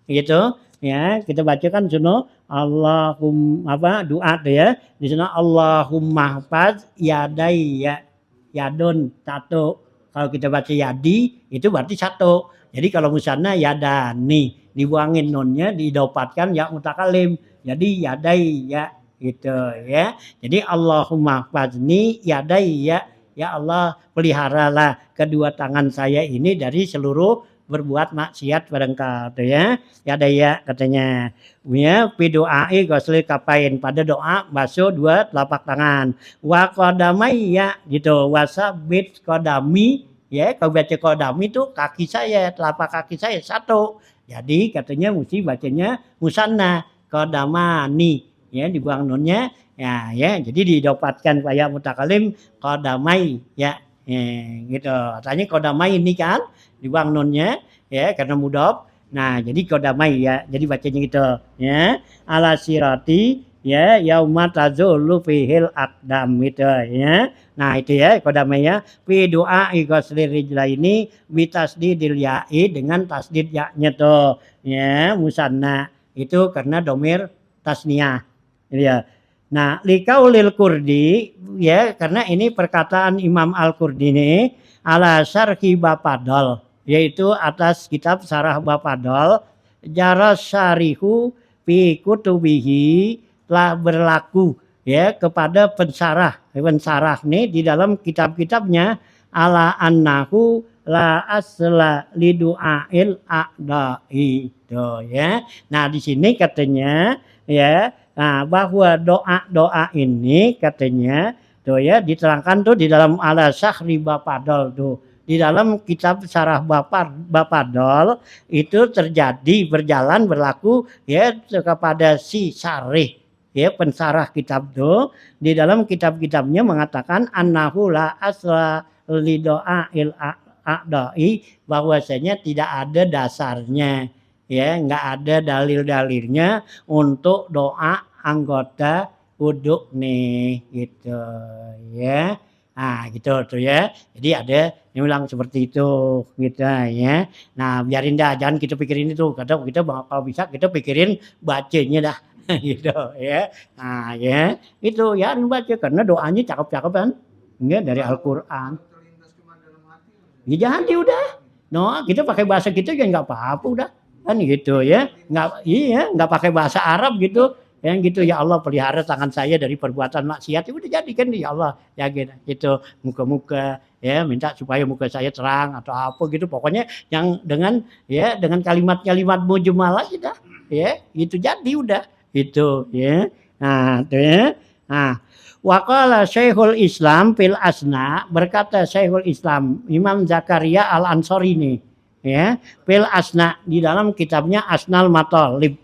gitu ya kita bacakan suno doa tuh ya di sana Allahumma hafaz yadayya yadun satu. Kalau kita baca yadi itu berarti satu. Jadi kalau musanna yadani dibuangin nunnya didapatkan ya mutakalim. Jadi yadai ya gitu ya. Jadi Allahumma fazni yadai ya Allah peliharalah kedua tangan saya ini dari seluruh berbuat maksiat pada engkau tuh ya. Yadaya katanya. Ya, fi doai ghusli kafain pada doa basuh 2 telapak tangan. Wa qadamai ya gitu. Wasabit qadami ya kalau baca qadami itu kaki saya, telapak kaki saya satu. Jadi katanya mesti bacanya musanna qadamani ya dibuang nunnya ya ya jadi didapatkan kayak mutakalim qadamai ya. Gitu. Katanya qadamai ini kan dibuang nunnya ya karena mudhof. Nah, jadi qadamai ya. Jadi bacanya gitu ya. Ala sirati ya yauma tazulu fihil aqdam gitu ya. Nah, itu ya qadamai ya. Fi doa ghuslir rijlaini bi tasdidil ya'i dengan tasdid ya-nya tuh ya musanna. Itu karena domir tasniyah. Gitu ya. Nah, likaulil Qurdi ya karena ini perkataan Imam Al-Qurdi ini ala syarhi Bapadol yaitu atas kitab Sarah Bapadol jaras syarihu fi kutubihi telah berlaku ya kepada pensarah nih di dalam kitab-kitabnya ala annahu la asla lidu'ail a'da'i tuh ya. Nah, di sini katanya ya nah, bahwa doa-doa ini katanya tuh ya diterangkan tuh di dalam ala syahri Bapadol tuh di dalam kitab Sarah Bapadol itu terjadi berjalan berlaku ya kepada si syarih ya pensarah kitab tuh di dalam kitab-kitabnya mengatakan annahu la asla li doa'il a'da'i bahwasanya tidak ada dasarnya ya nggak ada dalil-dalilnya untuk doa anggota wudhu nih gitu ya. Nah gitu tuh ya. Jadi ada yang bilang seperti itu gitu ya. Nah biarin dah jangan kita pikirin itu. Kadang kita kalau bisa kita pikirin bacanya dah gitu ya. Nah ya itu ya baca karena doanya cakep-cakep kan. Ya, dari Al-Quran. Ya jangan udah. No, kita pakai bahasa kita ya nggak apa-apa udah. Kan gitu ya. Nggak pakai bahasa Arab gitu. Yang gitu ya Allah pelihara tangan saya dari perbuatan maksiat itu udah jadi kan ya Allah ya gitu muka-muka ya minta supaya muka saya terang atau apa gitu pokoknya yang dengan kalimat-kalimat mujmalah kita ya itu jadi udah itu ya nah tuh ya nah waqala Syekhul Islam fil Asna berkata Syekhul Islam Imam Zakaria Al-Ansori ini ya fil Asna di dalam kitabnya Asnal Matalib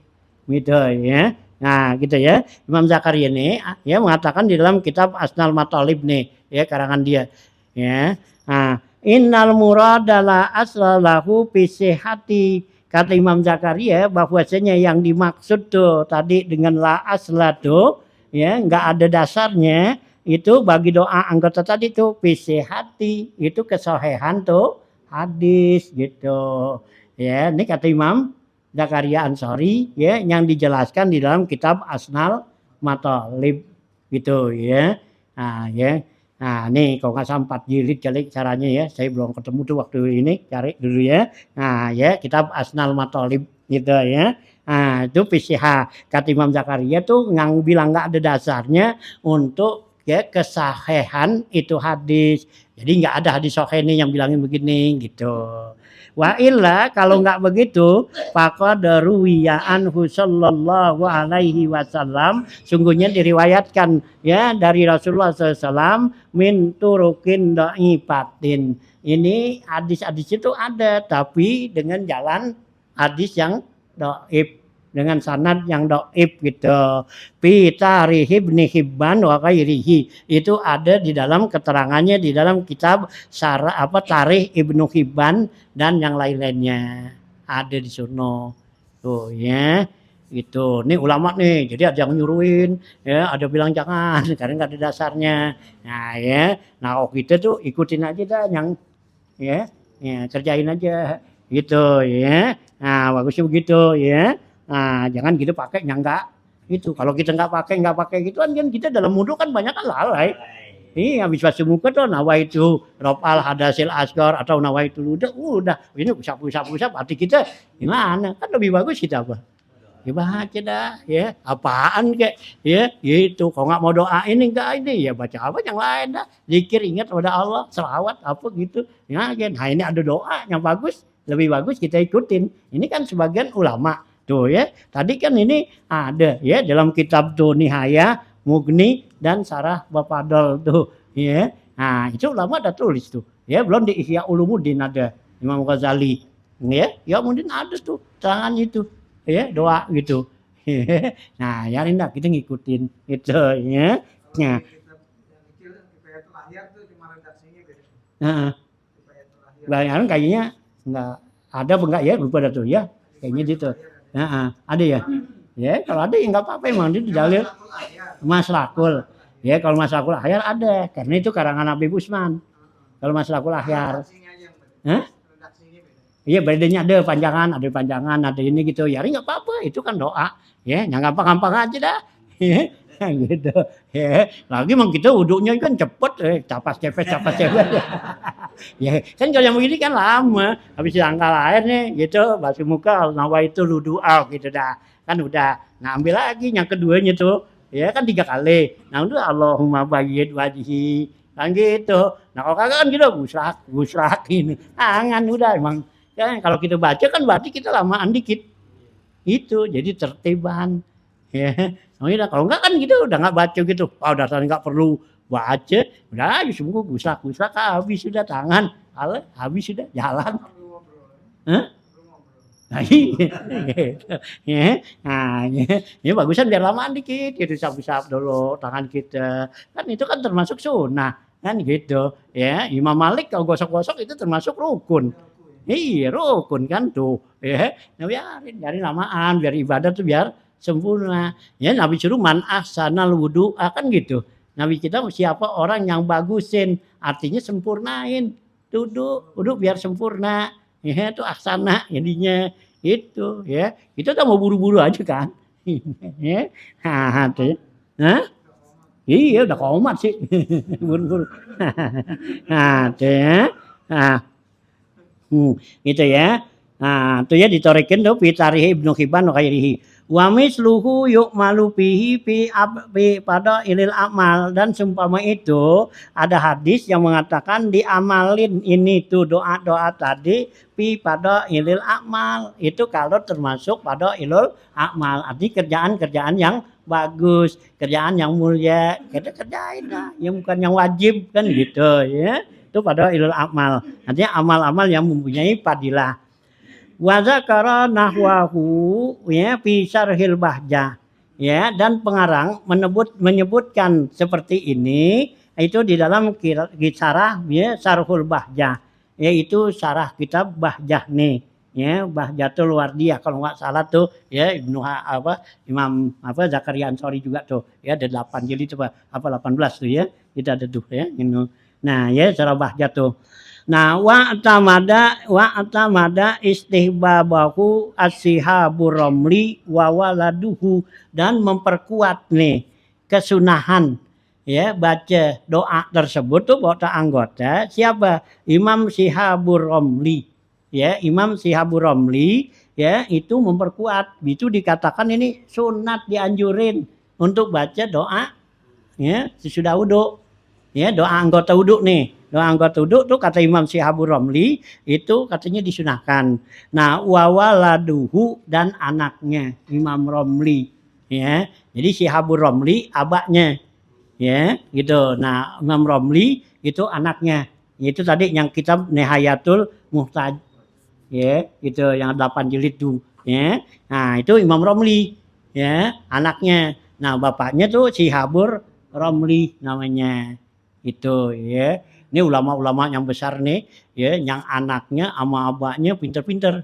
gitu ya. Nah, gitu ya. Imam Zakaria ini ya mengatakan di dalam kitab Asnal Matalib nih, ya karangan dia. Ya. Nah, innal murada la aslalahu fi sihhati. Kata Imam Zakaria bahwasanya yang dimaksud tuh tadi dengan la asla tuh ya enggak ada dasarnya itu bagi doa anggota tadi tuh fi sihhati itu kesohihan tuh hadis gitu. Ya, ini kata Imam Zakaria Ansori ya yang dijelaskan di dalam kitab Asnal Matalib gitu ya. Nah ya. Nah nih kalau nggak salah 4 jilid kali caranya ya. Saya belum ketemu tuh waktu ini cari dulu ya. Nah ya kitab Asnal Matalib gitu ya. Nah itu PCH kata Imam Zakaria tuh bilang nggak ada dasarnya untuk ya kesahihan itu hadis. Jadi nggak ada hadis sahih nih yang bilangin begini gitu. Wa illa kalau nggak begitu, faqad ruwiya anhu sallallahu alaihi wasallam, sungguhnya diriwayatkan ya dari Rasulullah SAW min turukin dhaifatin. Ini hadis-hadis itu ada tapi dengan jalan hadis yang dhaif, dengan sanad yang dhaif gitu. Fi Tarikh Ibnu Hibban wa ghairihi. Itu ada di dalam keterangannya di dalam kitab Tarikh Ibnu Hibban dan yang lain-lainnya. Ada di sono. Tuh ya. Itu. Nih ulama nih. Jadi ada yang nyuruhin, ya, ada bilang jangan karena enggak ada dasarnya. Nah, ya. Nah, kita tuh ikutin aja dah yang ya, kerjain aja gitu ya. Nah, bagusnya begitu ya. Nah, jangan gitu pakai yang enggak itu. Kalau kita enggak pakai gitu kan kita dalam wudu kan banyak kan lalai. Iya, habis basuh muka tuh nawaitu raf'al hadasil asghar atau nawaitu udah ini usap-usap hati kita gimana? Kan lebih bagus kita apa? Ya baca dah ya, apaan kek ya gitu. Kalau nggak mau doa ini enggak ini ya baca apa yang lain dah. Zikir ingat pada Allah, selawat apa gitu. Ya, nah ini ada doa yang bagus, lebih bagus kita ikutin. Ini kan sebagian ulama tuh ya. Tadi kan ini ada ya dalam kitab tuh Nihaya, Mughni dan Sarah Bapadol tuh ya. Nah, itu ulama ada tulis tuh. Ya, belum di Ihya Ulumuddin ada Imam Ghazali. Ya mungkin ada tuh terangan itu. Ya, doa gitu. Nah, ya enggak kita ngikutin gitu ya. Nah. Heeh. Bayangan kayaknya enggak ada apa enggak ya lupa dah tuh ya. Kayaknya gitu. Heeh, ada ya? Ya, kalau ada ya enggak apa-apa emang dia dalil Maslakul. Ya, kalau Maslakul Ahyar ada karena itu karangan Habib Usman. Kalau Maslakul Ahyar. Hah? Iya bedanya ada panjangan, ada ini gitu. Ya enggak apa-apa, itu kan doa. Ya, yang gampang-gampang aja dah. Gitu. Ya, lagi memang kita wudunya kan cepet, capas cepet. Ya, kan kalau yang begini kan lama. Habis angkal air nih gitu, basuh muka nawaitu wudu'a gitu dah. Kan udah. Nah, ambil lagi yang keduanya tuh. Ya kan 3 kali. Nah, udah Allahumma bayyid wajhi. Kan gitu. Nah, kalau kagak kan gitu gusrak ini. Tangan udah emang. Ya, kalau kita baca kan berarti kita lamaan dikit. Itu jadi tertiban. Ya. Oh iya, kalau enggak kan gitu udah enggak baca gitu. Udah enggak perlu baca. Udah semua gusrak habis sudah tangan. Habis sudah jalan. Hah? Nah, ya. Nah, ya bagusan biar lamaan dikit. Gitu usap-usap dulu tangan kita. Kan itu kan termasuk sunnah. Kan gitu. Ya, Imam Malik kalau gosok-gosok itu termasuk rukun. Iya rukun kan tuh ya. Nah, biarin lamaan biar ibadah tuh biar sempurna. Ya Nabi suruh man ahsanal wudu kan gitu. Nabi kita siapa orang yang bagusin artinya sempurnain. Duduk biar sempurna. Ya itu ahsana jadinya itu ya. Kita tuh mau buru-buru aja kan. Ya. Nah, tuh. Hah? Iya udah komat sih. Buru-buru. Nah, tuh ya. Nah, gitu ya. Nah, itu ya ditorekin tuh fi Tarikh Ibnu Hibban wa ghairihi. Wa misluhu yu'malu bihi fi pada ilil amal, dan seumpama itu ada hadis yang mengatakan diamalin ini tuh doa-doa tadi fi pada ilil amal. Itu kalau termasuk pada ilul amal, arti kerjaan-kerjaan yang bagus, kerjaan yang mulia, kita kerjain lah, yang bukan yang wajib kan gitu ya. Itu pada ilul amal. Artinya amal-amal yang mempunyai fadilah. Wa zakara nahwahu ya fi syarhil bahjah. Ya, dan pengarang menyebutkan seperti ini itu di dalam syarah ya Syarhul Bahjah, yaitu syarah kitab Bahjah nih. Ya, Bahjatul Wardiyah kalau enggak salah tuh ya Imam Zakaria Ansori juga tuh. Ya ada 8 jilid coba 18 tuh ya. Itu ada tuh ya. Nah, ya cara Bahjah tuh. Nah, wa atamada istihbabahu ashabur ramli wa waladuhu, dan memperkuat nih kesunahan ya baca doa tersebut tuh buat anggota siapa? Imam Syihabur Ramli. Ya, Imam Syihabur Ramli ya itu memperkuat. Itu dikatakan ini sunat dianjurin untuk baca doa ya sesudah wudu. Ya, doa anggota wudu nih. Doa anggota wudu tuh kata Imam Syihabur Romli itu katanya disunahkan. Nah, wa waladuhu dan anaknya Imam Romli. Ya. Jadi Syihabur Romli abaknya. Ya, gitu. Nah, Imam Romli itu anaknya. Itu tadi yang kitab Nihayatul Muhtaj. Ya, gitu yang 8 jilid tuh, ya. Nah, itu Imam Romli. Ya, anaknya. Nah, bapaknya tuh Syihabur Romli namanya. Itu ya. Ini ulama-ulama yang besar nih, ya, yang anaknya sama abahnya pinter-pinter.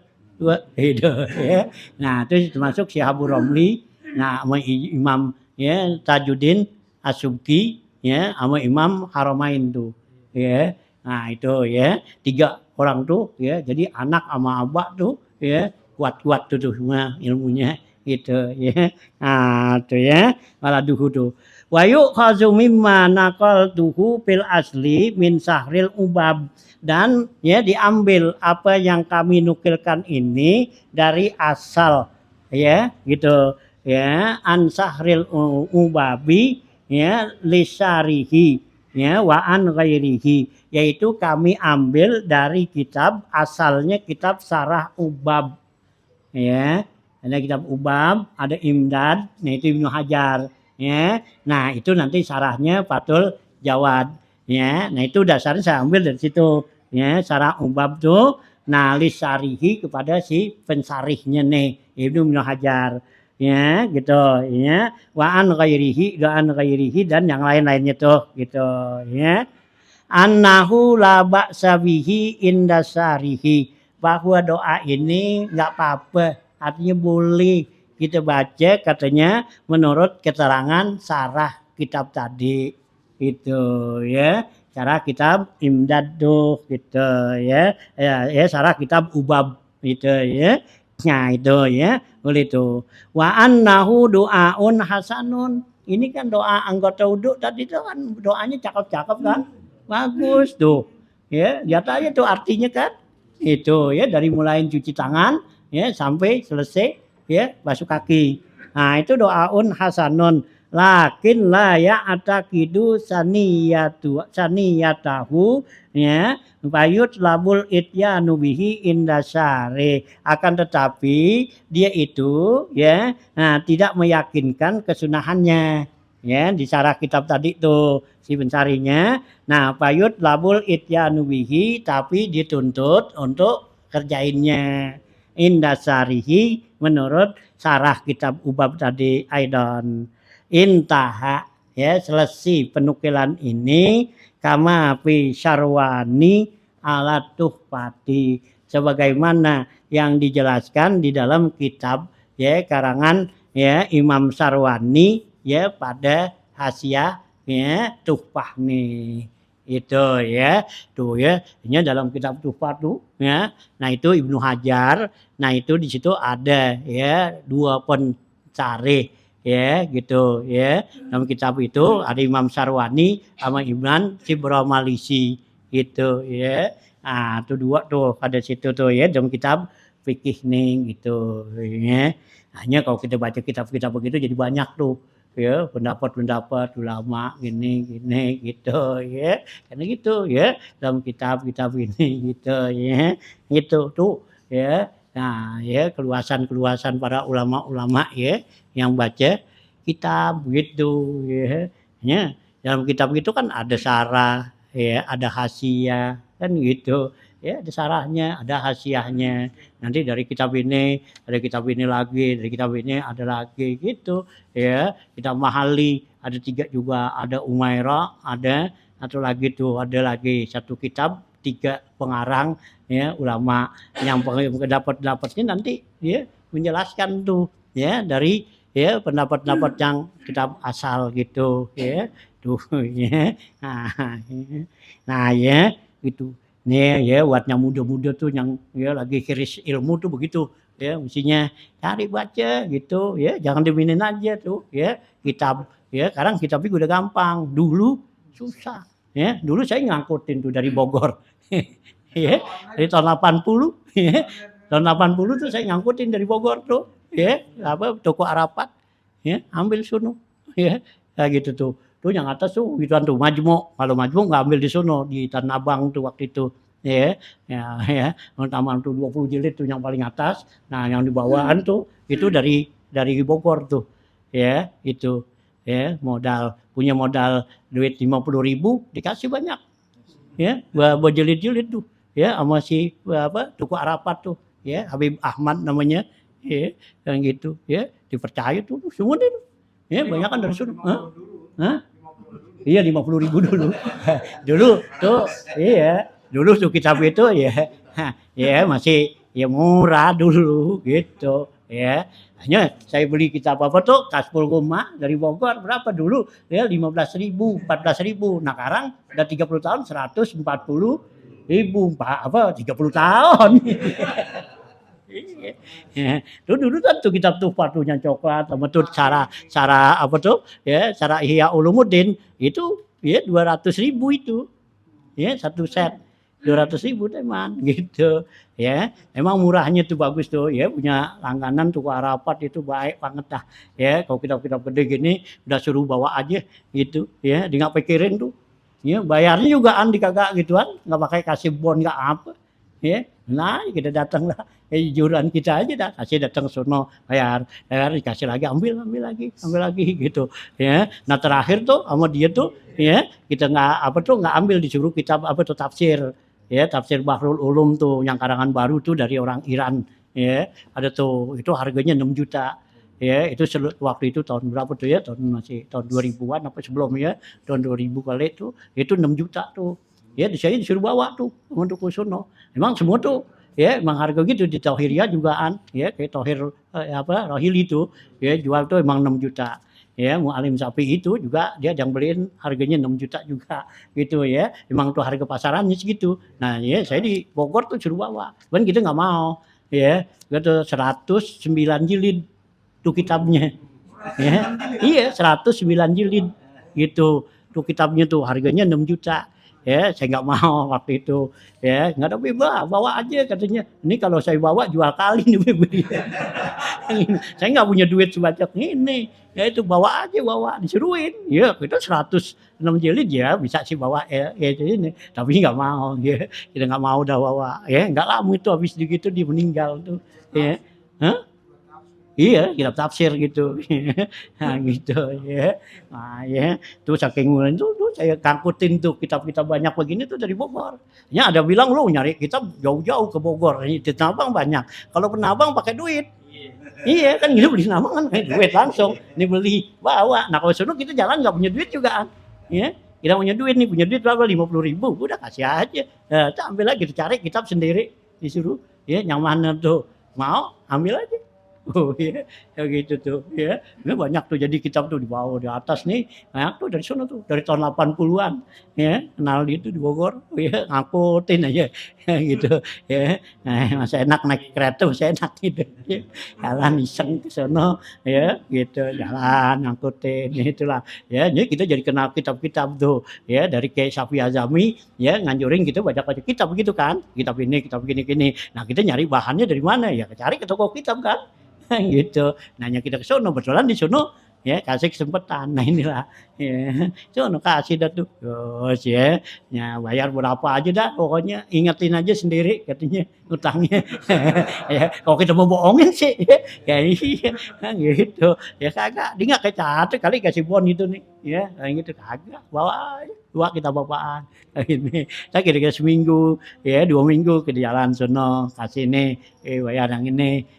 Itu ya. Nah, itu termasuk Syihabur Romli, nah sama Imam ya Tajuddin As-Subki ya sama Imam Haramain tuh. Ya. Nah, itu ya. Tiga orang tuh ya. Jadi anak sama abah tuh ya kuat-kuat tuh semua ilmunya gitu ya. Nah, tuh ya. Waladuhu tuh. Wa yu'khazu mimma naqaltuhu fil asli min sahril ubab, dan ya diambil apa yang kami nukilkan ini dari asal ya gitu ya an sahril ubabi ya lisarihi ya wa an ghairihi, yaitu kami ambil dari kitab asalnya kitab Sarah Ubab ya. Ada kitab Ubab, ada Imdad, nah itu Ibnu Hajar ya. Nah, itu nanti sarahnya Fathul Jawad ya. Nah, itu dasarnya saya ambil dari situ ya. Sarah Ubab tuh nah lisarihi kepada si pensarihnya nih Ibnu Hajar ya gitu ya. Wa an ghairihi dan yang lain-lainnya tuh gitu ya. Annahu la ba'sa bihi indasarihi, bahwa doa ini enggak apa-apa, artinya boleh kita baca katanya menurut keterangan sarah kitab tadi itu ya, sarah kitab Imdad tuh gitu ya. Ya sarah kitab Ubab itu ya. Nah itu ya, boleh tuh. Wa annahu du'aun hasanun. Ini kan doa anggota wudu tadi itu kan doanya cakep-cakep kan? Bagus tuh. Ya, lihat aja tuh artinya kan. Itu ya dari mulai cuci tangan ya sampai selesai ya basuh kaki. Nah, itu doaun hasanun. Lakin la ya atakidu saniyatahu ya bayut labul ityanu bihi indasare, akan tetapi dia itu ya tidak meyakinkan kesunahannya ya di sarah kitab tadi tuh si pencarinya. Nah, payut labul ityanu bihi, tapi dituntut untuk kerjainnya indasarihi menurut sarah kitab Ubab tadi aidan. Intaha ya selesai penukilan ini kama fi syarwani ala tuhfati, sebagaimana yang dijelaskan di dalam kitab ya karangan ya Imam Syarwani ya pada hasiah ya Tuhfah nih. Itu ya. Tuh ya, ini dalam kitab Tuhfah tuh ya. Nah, itu Ibnu Hajar. Nah, itu di situ ada ya dua pencari ya gitu ya. Dalam kitab itu ada Imam Syarwani sama Imam Sibramalisi gitu ya. Nah, tuh dua tuh ada situ tuh ya dalam kitab fikih nih gitu ya. Hanya kalau kita baca kitab-kitab begitu jadi banyak tuh ya pendapat-pendapat ulama gini gitu ya. Karena gitu ya dalam kitab-kitab ini gitu ya. Gitu tuh ya. Nah, ya keluasan-keluasan para ulama-ulama ya yang baca kitab gitu ya. Ya, dalam kitab itu kan ada sarah ya, ada hasiah kan gitu. Ya, ada sarahnya, ada hasiahnya. Nanti dari kitab ini, ada kitab ini lagi, dari kitab ini ada lagi gitu ya. Kitab Mahali ada 3 juga, ada Umairah, ada satu lagi tuh, ada lagi satu kitab 3 pengarang ya ulama yang pendapat-pendapatnya nanti ya menjelaskan tuh ya dari ya pendapat-pendapat yang kitab asal gitu ya. Tuh ya. Nah ya gitu. Nih ya buat yang muda-muda tuh yang ya lagi kiris ilmu tuh begitu ya mestinya cari baca gitu ya, jangan dimainin aja tuh ya kitab ya. Sekarang kitab itu udah gampang, dulu susah ya. Dulu saya ngangkutin tuh dari Bogor ya dari tahun 80 ya. Tahun 80 tuh saya ngangkutin dari Bogor tuh ya apa toko Arafat ya, ambil sono ya kayak gitu tuh. tuh yang atas tuh gituan tuh Majmu', kalau Majmu' ngambil di sono di Tanah Abang tuh waktu itu, ya, ya, pertama tuh 20 jilid tuh yang paling atas, nah yang di bawahan tuh itu dari Bogor tuh, ya itu, ya punya modal duit 50.000 dikasih banyak, ya berjilid-jilid tuh, ya sama si apa Tuku Arapat tuh, ya Habib Ahmad namanya, ya yang gitu, ya dipercaya tuh semua deh, ya banyak kan dari sana, Hah? Iya 50.000 dulu. Dulu tuh iya, dulu tuh kitab itu ya, ya masih ya murah dulu gitu ya. Hanya saya beli kitab apa tuh Kasful Gumma dari Bogor berapa dulu ya 15.000, 14.000. Nah sekarang udah 30 tahun 140.000 Pak apa 30 tahun. Iya. Ya. Tuh dulu kan tuh kitab tuh Patunya Coklat sama tuh cara apa tuh ya cara Ihya Ulumuddin itu ya 200.000 itu ya satu set 200.000 teman gitu ya emang murahnya tuh bagus tuh ya punya langganan tuh Arapat itu baik banget dah ya kalau kitab-kitab gede gini udah suruh bawa aja gitu ya dia nggak pikirin tuh ya bayarnya juga kagak gituan nggak pakai kasih bon nggak apa ya nah kita datang lah iuran kita aja dah kasih datang sono bayar dikasih lagi ambil lagi gitu ya nah terakhir tuh sama dia tuh ya kita nggak ambil disuruh kitab apa tuh tafsir ya tafsir Bahrul Ulum tuh yang karangan baru tuh dari orang Iran ya ada tuh itu harganya 6 juta ya itu waktu itu tahun berapa tuh ya tahun 2000-an apa sebelumnya tahun 2000 kali itu 6 juta tuh ya saya disuruh bawa tuh untuk ke sono emang semua tuh ya emang harga gitu di Tauhiriyah jugaan ya kayak Tauhir Rohili itu ya jual tuh emang 6 juta ya Mu'alim Sapi itu juga dia yang beliin harganya 6 juta juga gitu ya emang tuh harga pasarannya segitu nah ya saya di Bogor tuh suruh bawa kan kita nggak mau ya gitu 109 jilid tuh kitabnya ya iya 109 jilid gitu tuh kitabnya tuh harganya 6 juta ya saya nggak mau waktu itu ya nggak ada bawa aja katanya ini kalau saya bawa jual kali nih beli saya nggak punya duit sebanyak ini ya itu bawa disuruhin ya kita 106 jilid ya bisa sih bawa ya ini tapi nggak mau ya kita nggak mau udah bawa ya nggak lama itu habis begitu dia meninggal tuh ya Hah? Iya, kitab tafsir gitu. Nah, gitu ya. Nah, ya, tuh saking mulai tuh saya ngangkutin tuh kitab-kitab banyak begini tuh dari Bogor. Ya ada bilang lu nyari kitab jauh-jauh ke Bogor. Di Tanah Abang banyak. Kalau Tanah Abang pakai duit. Iya kan gitu beli Tanah Abang kan pakai duit langsung. Ini beli bawa. Nah kalau sono kita jalan nggak punya duit juga kan. Ya, kita punya duit nih, punya duit berapa 50.000. Udah kasih aja. Nah, ambil lagi kita cari kitab sendiri disuruh. Ya, yang mana tuh mau ambil aja. Oh iya, ya gitu tuh ya. Ini banyak tuh jadi kitab tuh di bawah di atas nih. Banyak tuh dari sana tuh dari tahun 80-an ya. Kenal itu di Bogor. Oh ya ngangkutin aja ya, gitu ya. Nah, masih enak naik kereta masih enak gitu. Ya. Jalan iseng ke sono ya gitu jalan ngangkutin itulah. Ya, jadi kita jadi kenal kitab-kitab tuh ya dari kayak Syafi'i Azami ya nganjurin gitu baca-baca kitab gitu kan. Kitab ini, kitab gini-gini. Nah, kita nyari bahannya dari mana ya? Cari ke toko kitab kan. Gitu nanya kita ke sono betulan di sono ya kasih kesempatan nah inilah ya sono kasih dah tuh terus ya bayar berapa aja dah pokoknya ingetin aja sendiri katanya utangnya ya kalau kita mau bohongin sih ya iya gitu ya kagak dia nggak kecatat kali kasih bon itu nih ya kayak gitu kagak bawa kita bapaan ini saya kira-kira seminggu ya 2 minggu ke jalan sono kasih nih bayar yang ini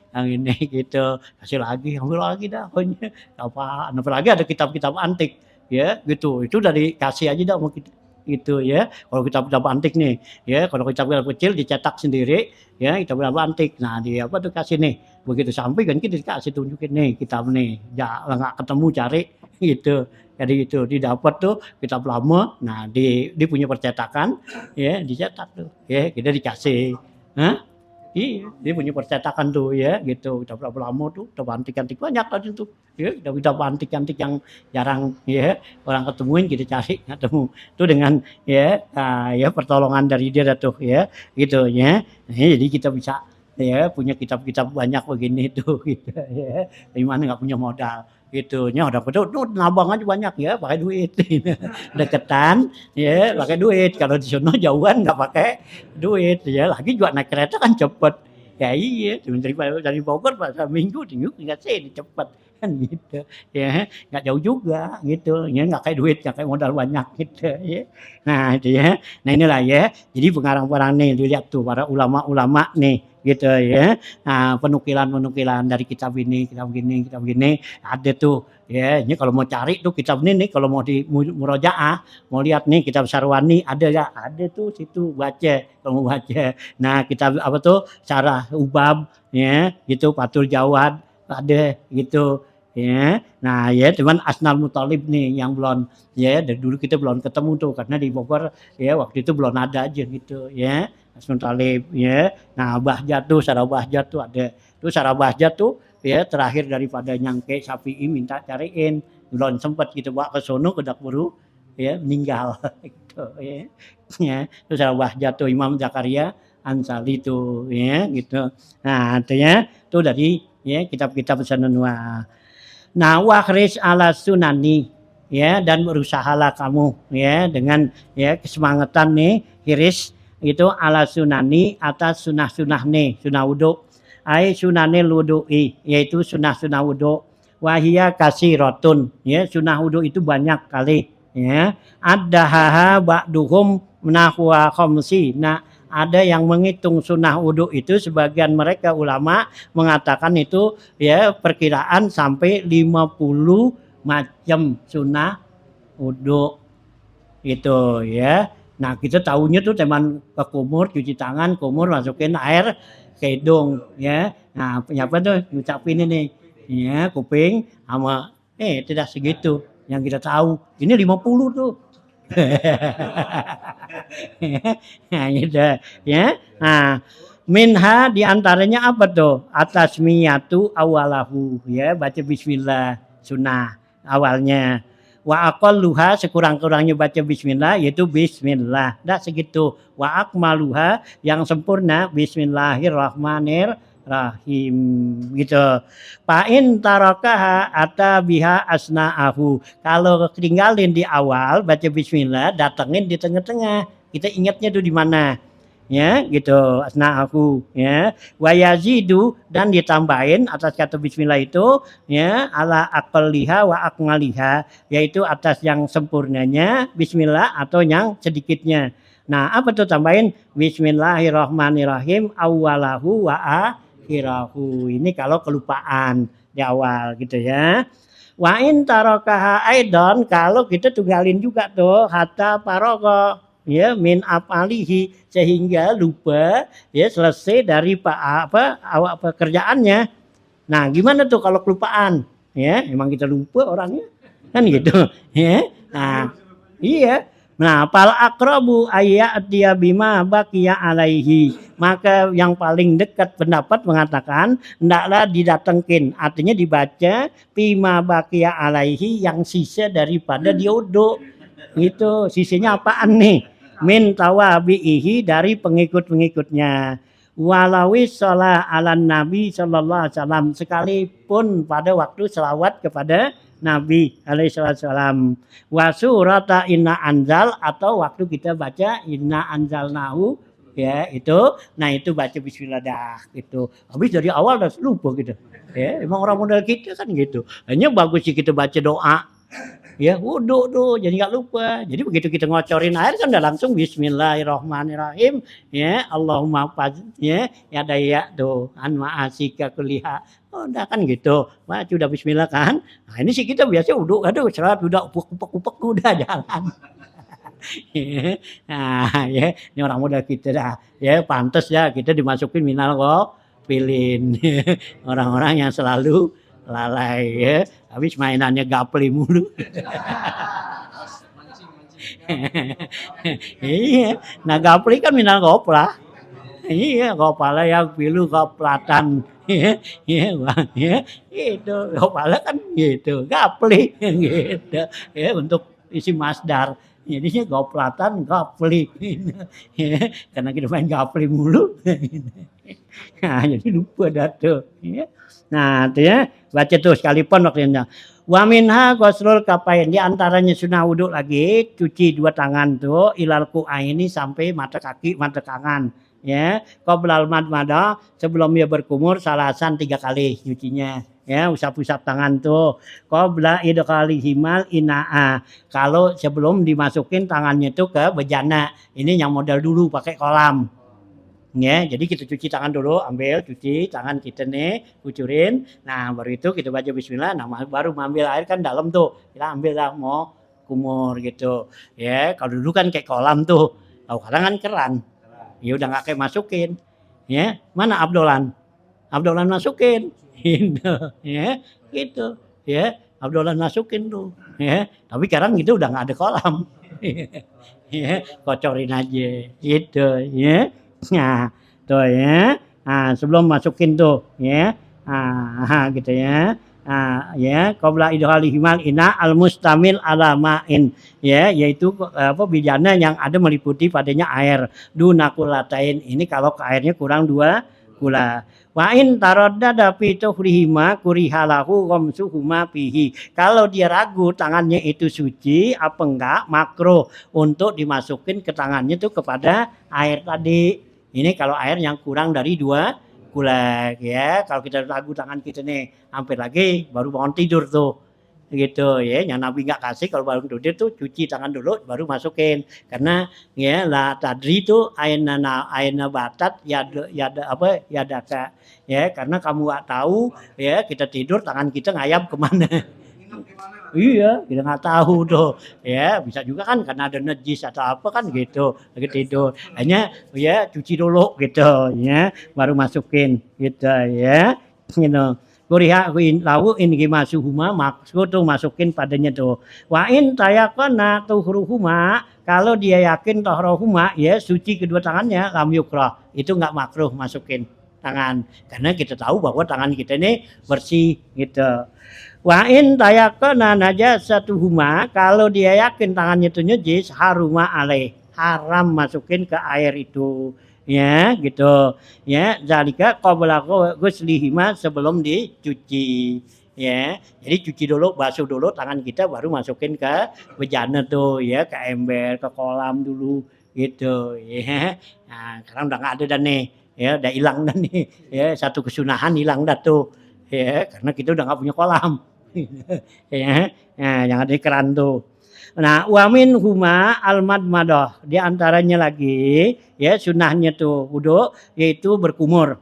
gitu kasih lagi ambil lagi dah pokoknya apaan apalagi ada kitab-kitab antik ya gitu itu dari kasih aja dah mau gitu ya kalau kitab-kitab antik nih ya kalau kitab-kitab kecil dicetak sendiri ya kitab-kitab antik nah di apa tuh kasih nih begitu sampai kan kita dikasih tunjukin nih kitab nih ya nggak ketemu cari gitu jadi itu didapat tuh kitab lama nah di punya percetakan ya dicetak tuh ya kita dikasih Hah? Iya, dia punya percetakan tuh ya gitu. Udah berapa lama tuh, udah antik-antik banyak tadi tuh. Ya, udah antik-antik yang jarang ya orang ketemuin kita cari ketemu. Itu dengan ya pertolongan dari dia tuh ya gitu ya. Nah, jadi kita bisa ya punya kitab-kitab banyak begini tuh gitu ya. Dari mana nggak punya modal. gitu. Nya udah betul tuh nabang aja banyak ya pakai duit. Deketan ya pakai duit. Kalau di sono jauhan nggak pakai duit ya. Lagi juga naik kereta kan cepet. Ya iya, dari Bogor Pasar Minggu tinggal sini cepet kan gitu ya, nggak jauh juga gitu ya, nggak kayak duit, nggak kayak modal banyak gitu ya. Nah itu ya, nah inilah ya, jadi pengarang-pengarang nih dilihat tuh para ulama-ulama nih gitu ya. Nah penukilan-penukilan dari kitab gini ada tuh ya. Ini kalau mau cari tuh kitab ini nih, kalau mau di murojaah mau lihat nih kitab Sarwani ada ya, ada tuh situ baca kalau mau baca. Nah kitab apa tuh Syarah Ubab ya gitu, Fathul Jawad ada gitu ya. Nah ya cuman Asnal Muthalib nih yang belum ya, dari dulu kita belum ketemu tuh karena di Bogor ya waktu itu belum ada aja gitu ya. Asnal Muthalib ya. Nah Bahjat tuh Syarah Bahjat tuh ada. Tuh Syarah Bahjat tuh ya terakhir daripada nyangke Syafi'i minta cariin, belum sempat gitu Pak ke sono kedak buru ya meninggal gitu ya. Ya, terus Syarah Bahjat tuh Imam Zakaria Ansari tuh ya gitu. Nah, artinya tuh dari ya kitab-kitab Sananwa. Nah, wakhris ala sunani ya, dan berusahalah kamu ya dengan ya kesemangatan nih hiris itu ala sunani atas sunah-sunah nih, sunah wudu. Ai sunanil wudu'i, yaitu sunah-sunah wudu. Wahia kasirotun ya, sunah wudu itu banyak kali ya. Addahaha ba'duhum nahwa khamsi. Nah, ada yang menghitung sunnah wudhu itu, sebagian mereka ulama mengatakan itu ya perkiraan sampai 50 macam sunnah wudhu itu ya. Nah kita tahunya tuh teman ke kumur, cuci tangan, kumur masukin air ke hidung ya. Nah penyapa tuh ngucapin ini ya kuping sama tidak segitu yang kita tahu. Ini 50 tuh. Nah, gitu ya. Nah, minha diantaranya apa tuh? Atasmiyatu awalahu ya, baca bismillah sunnah awalnya. Wa aqalluha sekurang-kurangnya baca bismillah yaitu bismillah. Dah segitu. Wa akmaluha yang sempurna bismillahirrahmanirrahim gitu. Fa'in tarakaha ata biha asna'ahu. Kalau ketinggalin di awal baca bismillah, datengin di tengah-tengah. Kita ingatnya tuh di mana? Ya, gitu. Asna'ahu ya. Wa yazidu dan ditambahin atas kata bismillah itu ya ala aqalliha wa akmaliha, yaitu atas yang sempurnanya bismillah atau yang sedikitnya. Nah, apa tuh tambahin? Bismillahirrahmanirrahim awwalahu wa akhirahu. Ini kalau kelupaan di awal gitu ya. Wa in tarakaha aidan, kalau kita tunggalin juga tuh hatta parogo ya min afalihi, sehingga lupa ya selesai dari awak pekerjaannya. Nah, gimana tuh kalau kelupaan? Ya, emang kita lupa orangnya. Kan gitu, ya. Nah, iya. Nah, pal akrabu ayyatiya bima baqiya alaihi. Maka yang paling dekat pendapat mengatakan hendaklah didatengkin, artinya dibaca bima baqiya alaihi, yang sisa daripada diuduk. Itu sisinya apaan nih? Min tawabihi, dari pengikut-pengikutnya. Walawis sholat ala Nabi sallallahu alaihi wasallam, sekalipun pada waktu selawat kepada Nabi alaihi wasallam. Wa surata inna anzal, atau waktu kita baca inna anzalnahu ya itu, nah itu baca bismillah dah gitu. Habis dari awal udah lupa gitu. Ya, emang orang modal kita kan gitu. Hanya bagus sih kita baca doa. Ya wudhu tuh jadi nggak lupa. Jadi begitu kita ngocorin air kan udah langsung bismillahirrahmanirrahim ya, Allahumma ya ya daya tuh an ma'asika kuliha. Oh, udah kan gitu. Wah, udah bismillah kan. Nah, ini sih kita biasa wudhu, aduh serat udah upek udah jalan. Nah, ya ini orang muda kita dah. Ya pantas ya kita dimasukin minal pilin. Orang-orang yang selalu lalai ya, habis mainannya gapli mulu. Iya, nah gapli kan minal goplah. Iya, gopala yang pilu goplatan. Iya, iya, itu gopala kan gitu, gapli gitu. Ya untuk isi masdar. Jadinya goplatan, gapli. Ya, karena kita main gapli mulu. Nah, jadi lupa dah tuh. Ya. Nah, itu ya, baca tuh sekalipun waktunya. Wa minha ghuslul kafain, di antaranya sunah wudu lagi, cuci dua tangan tuh ilal ini sampai mata kaki, mata tangan. Ya, qoblal madmadah, sebelum dia berkumur salasan 3 kali nyucinya. Ya, usap-usap tangan tuh. Qabla idkhali himal inaa. Kalau sebelum dimasukin tangannya tuh ke bejana. Ini yang modal dulu pakai kolam. Ya, jadi kita cuci tangan dulu, ambil cuci tangan kita nih, kucurin. Nah, baru itu kita baca bismillah, nah baru mengambil air kan dalam tuh. Kita ambil lah mau kumur gitu. Ya, kalau dulu kan kayak kolam tuh. Kalau sekarang kan keran. Ya udah nggak kayak masukin. Ya, mana Abdolan? Abdolan masukin. Gitu, ya, gitu. Ya, Abdolan masukin tuh. Ya, tapi sekarang itu udah nggak ada kolam. Ya, kocorin aja gitu, ya. Nah, tuh ya. Nah, sebelum masukin tuh, ya. Nah, gitu ya. Nah, ya, qabla idkhali himal ina al mustamil ala ma'in, ya, yaitu apa bijana yang ada meliputi padanya air. Dunakulatain. Ini kalau ke airnya kurang 2 gula. Wa in taraddada fi tuhrihima kurihalahu ghamsuhuma fihi. Kalau dia ragu tangannya itu suci apa enggak, makruh untuk dimasukin ke tangannya tuh kepada air tadi. Ini kalau air yang kurang dari 2 gula ya. Kalau kita ragu tangan kita nih hampir lagi baru bangun tidur tuh. Gitu ya, yang Nabi nggak kasih kalau bangun tidur tuh cuci tangan dulu baru masukin. Karena ya la tadri itu aina batat ya apa ya daka ya karena kamu nggak tahu ya kita tidur tangan kita ngayap kemana. Iya, kita nggak tahu tuh. Ya, bisa juga kan karena ada najis atau apa kan gitu, lagi tidur. Hanya ya cuci dulu gitu ya, baru masukin gitu ya. Gitu. Kuriha in lau in gimasuhuma maksud tuh masukin padanya tuh. Wa in tayakana tuhruhuma kalau dia yakin tahrohuma ya suci kedua tangannya lam yukra. Itu nggak makruh masukin tangan karena kita tahu bahwa tangan kita ini bersih gitu. Wa in tayakana najasatuhuma kalau dia yakin tangannya itu najis haruma alaih haram masukin ke air itu ya gitu ya zalika qabla ghuslihima sebelum dicuci ya jadi cuci dulu basuh dulu tangan kita baru masukin ke bejana tuh ya ke ember ke kolam dulu gitu ya nah sekarang udah nggak ada dan nih ya udah hilang dan nih ya satu kesunahan hilang dah tuh ya karena kita udah nggak punya kolam ya nah yang ada di keran tuh. Nah, wamin huma almadmadah di antaranya lagi ya sunahnya tuh wudu yaitu berkumur.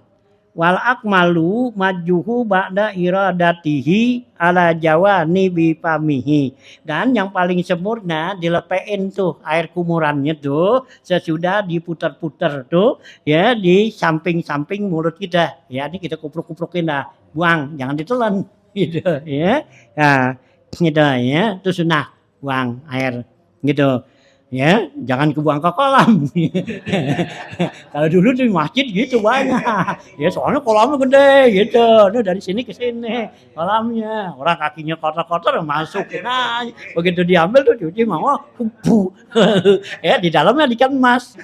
Wal akmalu majuhu ba'da iradatihi ala jawani bipamihi. Dan yang paling sempurna dilepein tuh air kumurannya tuh sesudah diputar-putar tuh ya di samping-samping mulut kita. Ya ini kita kupruk-kuprukin dah, buang jangan ditelan gitu ya. Nah, gitu ya, itu sunah buang air gitu ya jangan kebuang ke kolam. Kalau dulu di masjid gitu banyak ya soalnya kolamnya gede gitu nah, dari sini ke sini kolamnya orang kakinya kotor-kotor masukin aja begitu diambil tuh cuci mau kupu ya di dalamnya dikemas.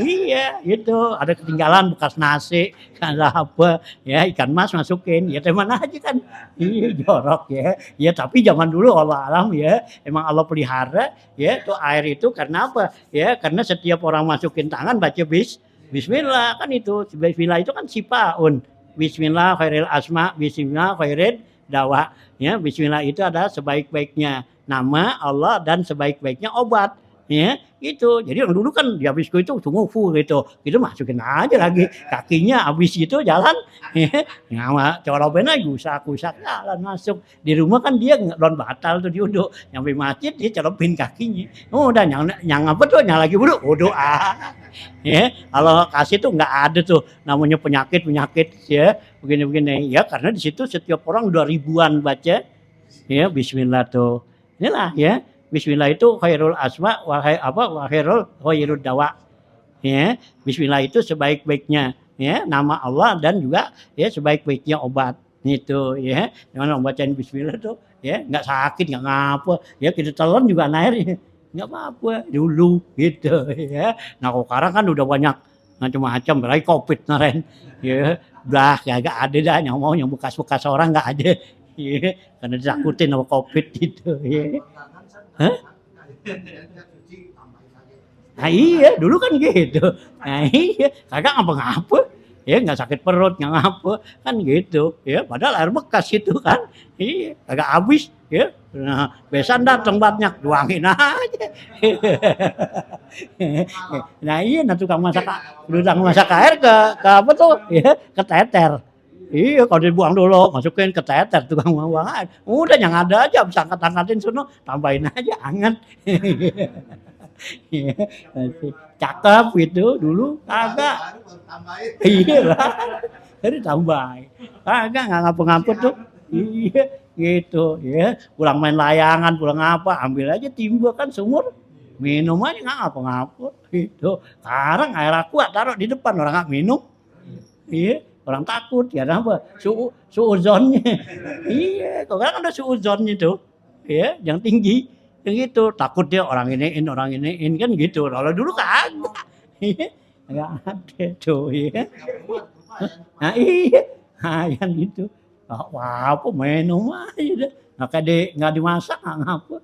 Iya gitu ada ketinggalan bekas nasi ada apa ya ikan mas masukin ya teman aja kan iya jorok ya tapi zaman dulu Allah alam ya emang Allah pelihara ya tuh air itu karena apa ya karena setiap orang masukin tangan baca bismillah kan itu bismillah itu kan sipaun bismillah khairil asma bismillah khairil dawa ya bismillah itu adalah sebaik-baiknya nama Allah dan sebaik-baiknya obat ya gitu jadi yang dulu kan di habis itu tunggu gitu itu masukin aja lagi kakinya habis itu jalan ya nyawa coroben aja gusak jalan masuk di rumah kan dia non batal tuh diuduk nyampe masjid dia celupin kakinya udah yang apa tuh yang lagi wudu ya kalau kasih tuh nggak ada tuh namanya penyakit ya begini ya karena di situ setiap orang udah ribuan baca ya bismillah tuh inilah ya bismillah itu khairul asma wa khairul dawa ya bismillah itu sebaik-baiknya ya nama Allah dan juga ya sebaik-baiknya obat itu ya dengan membacain bismillah tuh ya nggak sakit nggak ngapa ya kita telan juga airnya nggak apa-apa dulu gitu ya. Nah kok sekarang kan udah banyak macam-macam, apalagi Covid kemarin ya, udah kagak ada dah yang mau yang bekas-bekas orang nggak ada ya, karena ditakutin sama Covid gitu ya. Hah? Nah iya, dulu kan gitu. Nah iya, kagak ngapa-ngapa. Ya nggak sakit perut, nggak ngapa, kan gitu. Ya padahal air bekas itu kan. Iya, kagak habis ya. Nah, besan datang banyak, tuangin aja. Nah iya, nah tukang masak air ke apa tuh? Ya, ke teter. Iya, kalau dibuang dulu, masukin ke teter tukang buang air. Udah yang ada aja bisa angkat-angkatin sono, tambahin aja anget. Iya, cakep gitu dulu kagak. Iya lah, jadi tambahin. Kagak nggak ngapa-ngapa tuh. Iya, gitu ya. Pulang main layangan, pulang apa, ambil aja timba kan sumur. Minum aja nggak ngapa-ngapa. Gitu. Sekarang air aqua taruh di depan orang nggak minum. Iya, orang takut ya apa? Suuzonnya. Iya, kok kan ada suuzonnya tuh. Ya, yang tinggi. Yang gitu, takut dia orang iniin kan gitu. Kalau dulu kagak. Iya, kagak ada tuh ya. Nah iya, nah yang gitu. Wah, apa minum aja dah. Nggak dimasak nggak ngapa.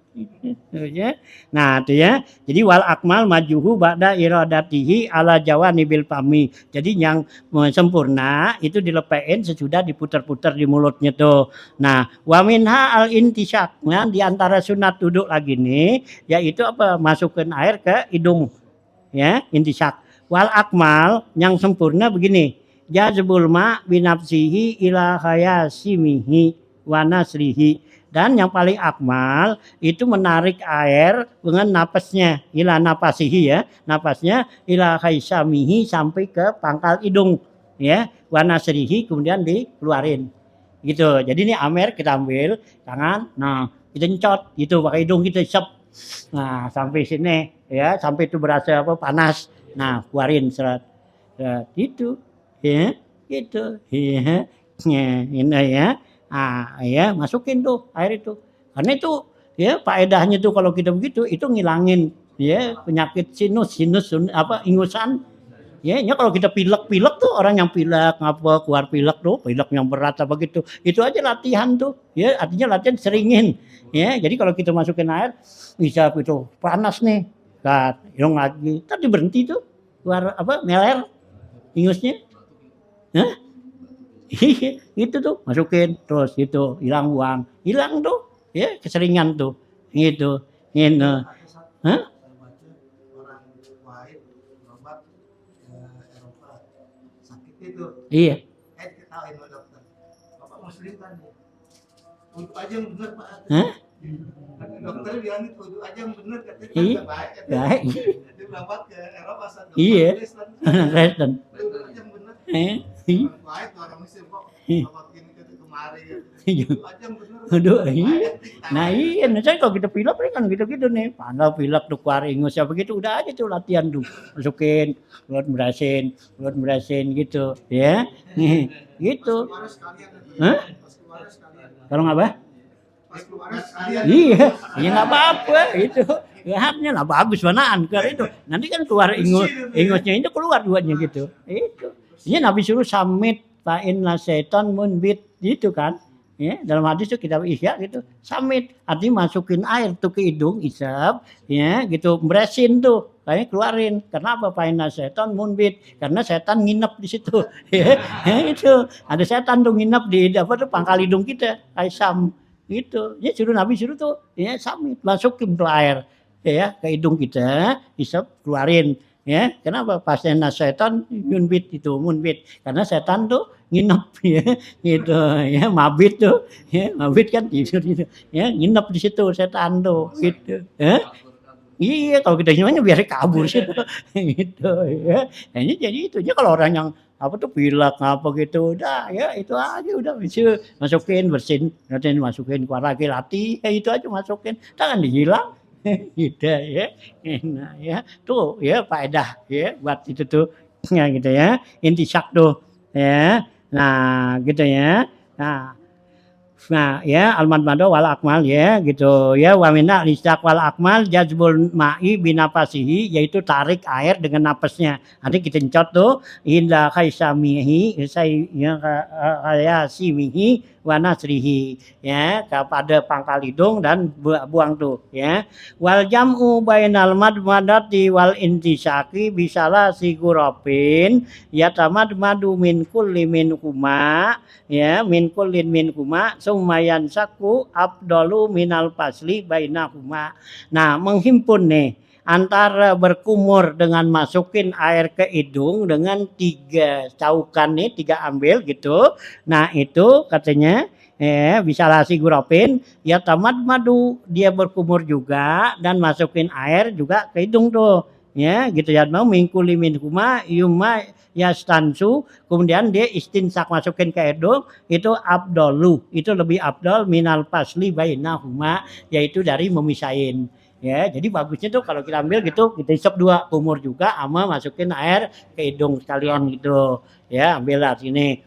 Ya. Nah itu ya. Jadi wal akmal majuhu ba'da iradatihi ala jawanibil fami. Jadi yang sempurna itu dilepein sesudah diputar-putar di mulutnya tuh. Nah, wa minha al intisyak. Nah, di antara sunat duduk lagi nih yaitu apa? Masukin air ke hidung. Ya, intisyak. Wal akmal yang sempurna begini. Jazbul ma binafsihi ila khayasimihi wa nasrihi. Dan yang paling akmal itu menarik air dengan napasnya, ila napasihi ya, napasnya ila khaisamihi sampai ke pangkal hidung ya, wa nasrihi kemudian dikeluarin. Gitu. Jadi ini amer kita ambil tangan, nah kita nyecot gitu pakai hidung kita isep. Nah, sampai sini ya, sampai itu berasa apa panas. Nah, keluarin seret. Gitu. Ya, gitu. Ya. Ini ya. Ah, ya, masukin tuh air itu. Karena itu ya faedahnya tuh kalau kita begitu itu ngilangin ya penyakit sinus apa ingusan. Ya, kalau kita pilek-pilek tuh orang yang pilek ngapa keluar pilek tuh, pilek yang berat apa gitu. Itu aja latihan tuh. Ya, artinya latihan seringin. Ya, jadi kalau kita masukin air bisa itu panas nih. Kan, hilang lagi. Tadi berhenti tuh. Keluar apa? Meler ingusnya. Hah? Iya, itu tuh masukin terus gitu, hilang tuh, ya keseringan tuh, gitu, ini, hah? Iya. Hah? Dokter bilang itu aja yang benar katanya iya. Baik. Dia berangkat ke Eropa satu. Iya. Kristen. Aja yang benar. Baik orang Muslim kok. Bapak ini kemari. Itu aja yang benar. Aduh, iya. Nah iya, misalnya kalau kita pilek kan gitu-gitu nih. Pandal pilek tuh keluar ingus apa gitu udah aja tuh latihan tuh. Masukin, keluar berasin gitu, ya. Nih, gitu. Hah? Kalau nggak apa? Iya, ya nggak apa-apa itu. Haknya lah bagus manaan karena itu. Nanti kan keluar ingusnya itu keluar duanya gitu. Itu. Ini Nabi suruh samit fa'in la setan munbit gitu kan. Ya, dalam hadis itu kita isya gitu. Samit artinya masukin air tuh ke hidung, isap, ya gitu, beresin tuh. Kayak keluarin. Kenapa fa'in la setan munbit? Karena setan nginep di situ. Ya, itu. Ada setan tuh nginep di apa tuh pangkal hidung kita. Aisam. Gitu ya Nabi suruh tuh ya samit masukin tuh air ya ke hidung kita isep keluarin ya kenapa pasien setan munbit karena setan tuh nginep ya gitu ya mabit tuh ya mabit kan tidur gitu ya nginep di situ setan tuh gitu ya iya kalau kita semuanya biar kabur sih gitu ya ini jadi itunya kalau orang yang apa tuh pilek apa gitu udah ya itu aja udah bisa masukin bersin nanti masukin keluar lagi latih ya itu aja masukin jangan dihilang gitu ya nah ya tuh ya faedah ya buat itu tuh ya gitu ya intisyak tuh ya nah gitu ya nah Nah, ya al-madmadah wal akmal ya gitu ya wa minna lisaq wal akmal jazbul ma'i binafasihi yaitu tarik air dengan napasnya. Nanti kita encot tuh inda khaisamihi sai ya khayasimihi wa nasrihi ya kepada pangkal hidung dan buang tuh ya. Wal jam'u bainal madmadati wal intisaqi bisalah sigurapin yatamadmadu min kulli minhuma ya min kullin minhuma sumayan saku abdalu minal pasli bainahuma. Nah, menghimpun nih antara berkumur dengan masukin air ke hidung dengan 3 caukan nih, 3 ambil gitu. Nah, itu katanya bisa lasi gurapin ya tamat madu dia berkumur juga dan masukin air juga ke hidung tuh. Ya, gitu ya mau mingkuli minhuma yuma yastansu kemudian dia istinsak masukin ke hidung itu abdolu itu lebih abdol minal pasli bainahuma yaitu dari memisahin ya jadi bagusnya tuh kalau kita ambil gitu kita isep 2 kumur juga sama masukin air ke hidung sekalian gitu ya ambil lah sini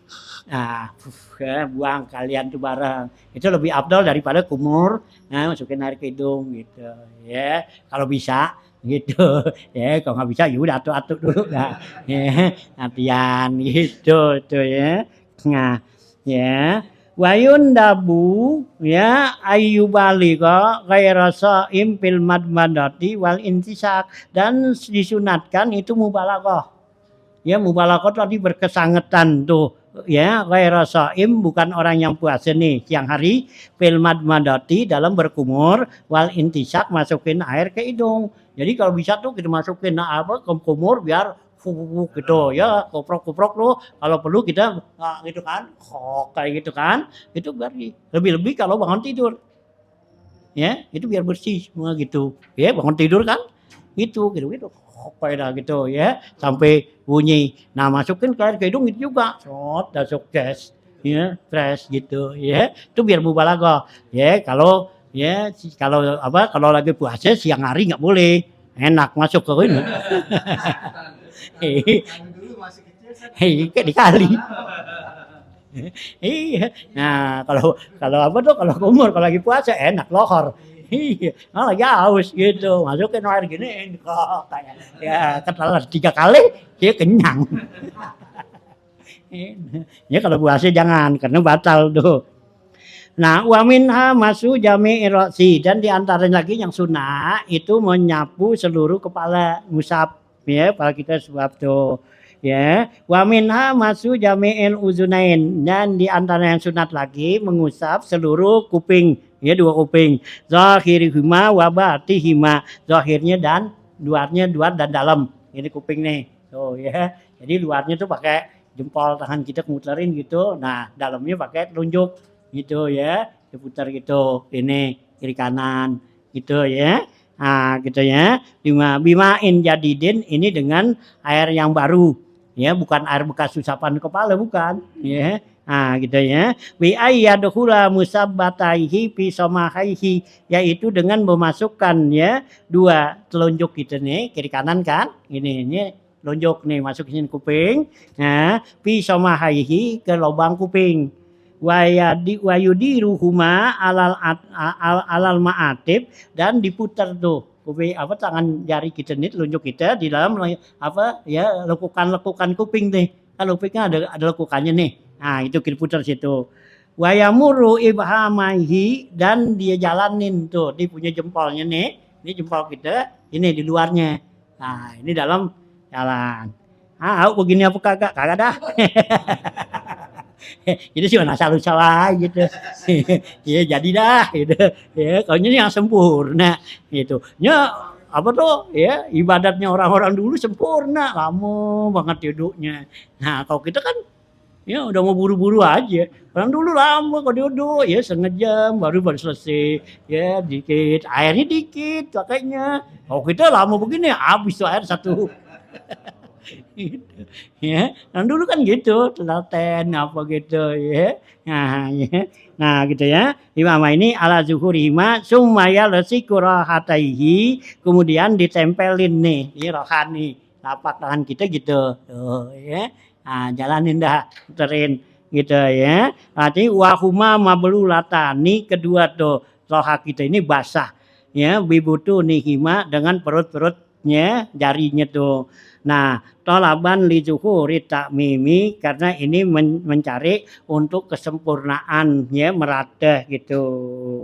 nah ya, buang kalian tuh bareng itu lebih abdol daripada kumur nah masukin air ke hidung gitu ya kalau bisa gitu ya kalau nggak bisa ya udah atuk-atuk dulu dah ya latihan gitu tuh ya nah ya wayun dabu ya ayyubali kok ghairasa impil madmadati wal intisak dan disunatkan itu mubalaghah ya mubalaghah tadi berkesangetan tuh ya ghaira shaim bukan orang yang puasa nih siang hari fil madmadati dalam berkumur wal intisak masukin air ke hidung jadi kalau bisa tuh kita masukin apa ke kumur biar gitu ya koprok-koprok lo kalau perlu kita gitu kan kayak gitu kan itu biar lebih-lebih kalau bangun tidur ya itu biar bersih semua gitu ya bangun tidur kan gitu kayak gitu ya sampai bunyi nah masukin ke air ke hidung itu juga shot masuk gas ya stres gitu ya itu biar mubalaghah ya kalau ya kalau apa kalau lagi puasa siang hari nggak boleh enak masuk ke ini hei kayak dikali iya nah kalau apa tuh kalau umur kalau lagi puasa enak lohor iya lagi haus gitu masukin air gini kok kayak ya ketelan 3 kali dia kenyang ya kalau puasa jangan karena batal tuh nah wa minha masu jami'i ra'si dan di antaranya lagi yang sunnah itu menyapu seluruh kepala ngusap ya kepala kita sebab tuh ya wa minha masu jami'il uzunain dan di antara yang sunat lagi mengusap seluruh kuping ya 2 kuping zahirihima wa batihima zahirnya dan luarnya dan dalam ini kuping nih tuh ya jadi luarnya tuh pakai jempol tangan kita muterin gitu nah dalamnya pakai telunjuk gitu ya diputar gitu ini kiri kanan gitu ya nah gitu ya bimain jadidin ini dengan air yang baru ya bukan air bekas usapan kepala bukan ya nah gitu ya bi ayyadkhula musabbataihi fi samahaihi yaitu dengan memasukkan ya 2 telunjuk gitu nih kiri kanan kan ini telunjuk nih masukin kuping nah fi samahaihi ke lubang kuping wayudiruhuma alal ma'atib dan diputar tuh kuping apa tangan jari kita nih telunjuk kita di dalam apa ya lekukan kuping nih kan kupingnya ada lekukannya nih nah itu kita putar situ wayamuru ibhamaihi dan dia jalanin tuh dia punya jempolnya nih ini jempol kita ini di luarnya nah ini dalam jalan begini apa kagak dah itu sih asal-usul aja gitu. Ya jadi dah gitu. Ya kalau ini yang sempurna gitu. Ya apa tuh ya ibadatnya orang-orang dulu sempurna, lama banget duduknya. Nah, kalau kita kan ya udah mau buru-buru aja. Orang dulu lama kalau duduk ya 1/2 jam baru selesai. Ya dikit, airnya dikit pakainya. Kalau kita lama begini habis tuh air 1 gitu ya kan dulu kan gitu telaten apa gitu ya nah gitu ya imam ini ala zuhurihima sumaya lesikurah-hataihi kemudian ditempelin nih ini rohani tapak tangan kita gitu tuh ya nah jalanin dah puterin gitu ya. Artinya wahuma mablulatani, kedua tuh loha kita ini basah ya, bibutu nihima dengan perut-perutnya jarinya tuh. Nah, tolaban li zuhuri takmimi karena ini mencari untuk kesempurnaan ya, merata gitu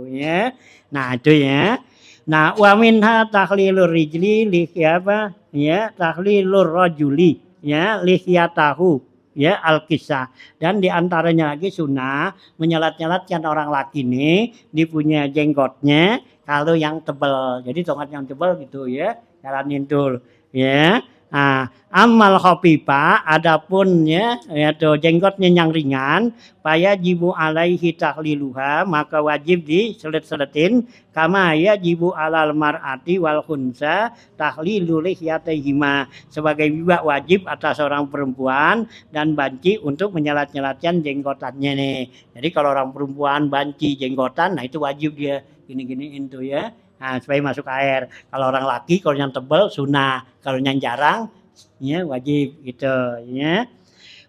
ya. Nah, itu ya. Nah, wa minha tahlilur rijli li apa ya, tahlilur rajuli ya lihyatahu ya al-kisah, dan diantaranya lagi sunnah menyelat-nyelatkan orang laki nih dipunya jenggotnya kalau yang tebal, jadi tongkat yang tebal gitu ya, jalanin tuh ya. Nah, amal khafifah adapun ya tuh jenggotnya yang ringan, paya jibu alaihi tahliluha maka wajib diselet-seletin kama ya jibu alal mar'ati wal khunsa tahlilu lihyatihima, sebagai juga wajib atas orang perempuan dan banci untuk menyelat-nyelatkan jenggotannya nih. Jadi kalau orang perempuan banci jenggotan, nah itu wajib dia gini-giniin tuh ya. Nah, supaya masuk air. Kalau orang laki kalau yang tebal sunnah, kalau yang jarang ya wajib gitu ya.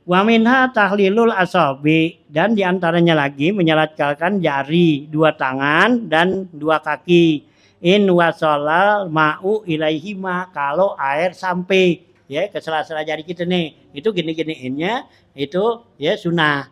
Wa minha tahlilul asabi, dan diantaranya lagi menyelatkan jari dua tangan dan dua kaki. In wasolal ma'u ilaihima, kalau air sampai ya ke sela-sela jari kita nih, itu gini-giniinnya itu ya sunnah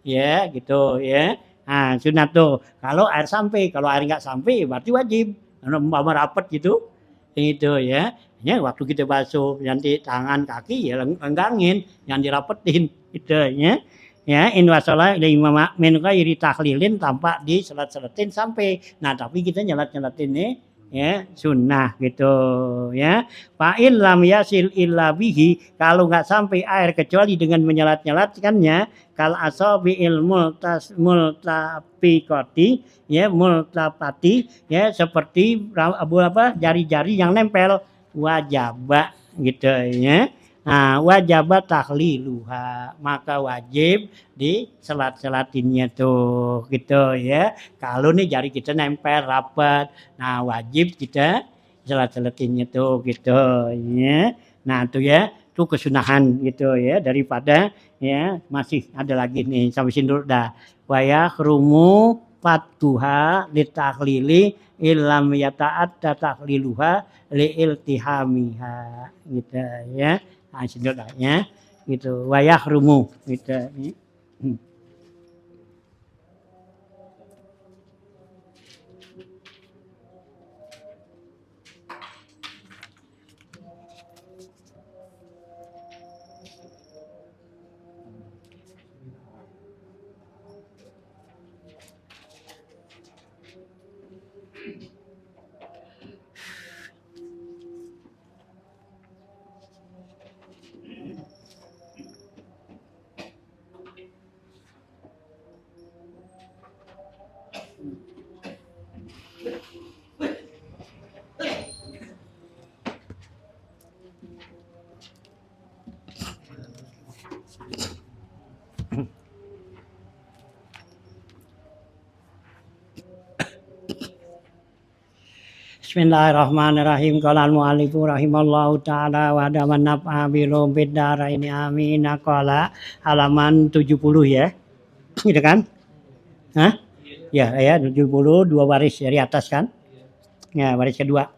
ya gitu ya. Nah, sunat tuh kalau air sampai, kalau air nggak sampai berarti wajib. Karena umpama rapet gitu itu ya. Ya waktu kita basuh nanti tangan kaki ya lenggangin, yang dirapetin gitu ya. Ya, in wasala imam min ghairi tahlilin, tanpa diselat-selatin sampai. Nah, tapi kita nyelat-nyelatin nih ya sunnah gitu ya. Fa in lam yasil illa bihi, kalau nggak sampai air kecuali dengan menyelat-nyelatkannya, kal asabi multapiqati ya, multapati ya, seperti jari-jari yang nempel, wajaba gitu ya. Nah, wajaba tahliluha, maka wajib diselat-selatinnya tuh gitu ya. Kalau nih jari kita nempel rapat, nah wajib kita selat-selatinnya tuh gitu ya. Nah, tuh ya, tuh kesunahan gitu ya, daripada ya masih ada lagi nih sampai sini dulu dah. Waya khrumu fatuha litahlili illam yata'at tahliluha li iltihamiha gitu ya. Nah, sini dulu dah ya. Gitu. Waya khrumu gitu. Bismillahirrahmanirrahim. Qala al-mu'allifu rahimallahu taala wa daman naf'a bilum bidara ini amin. Qala halaman 70 ya. Gitu kan? Hah? Ya 70, dua baris dari atas kan? Ya, baris kedua.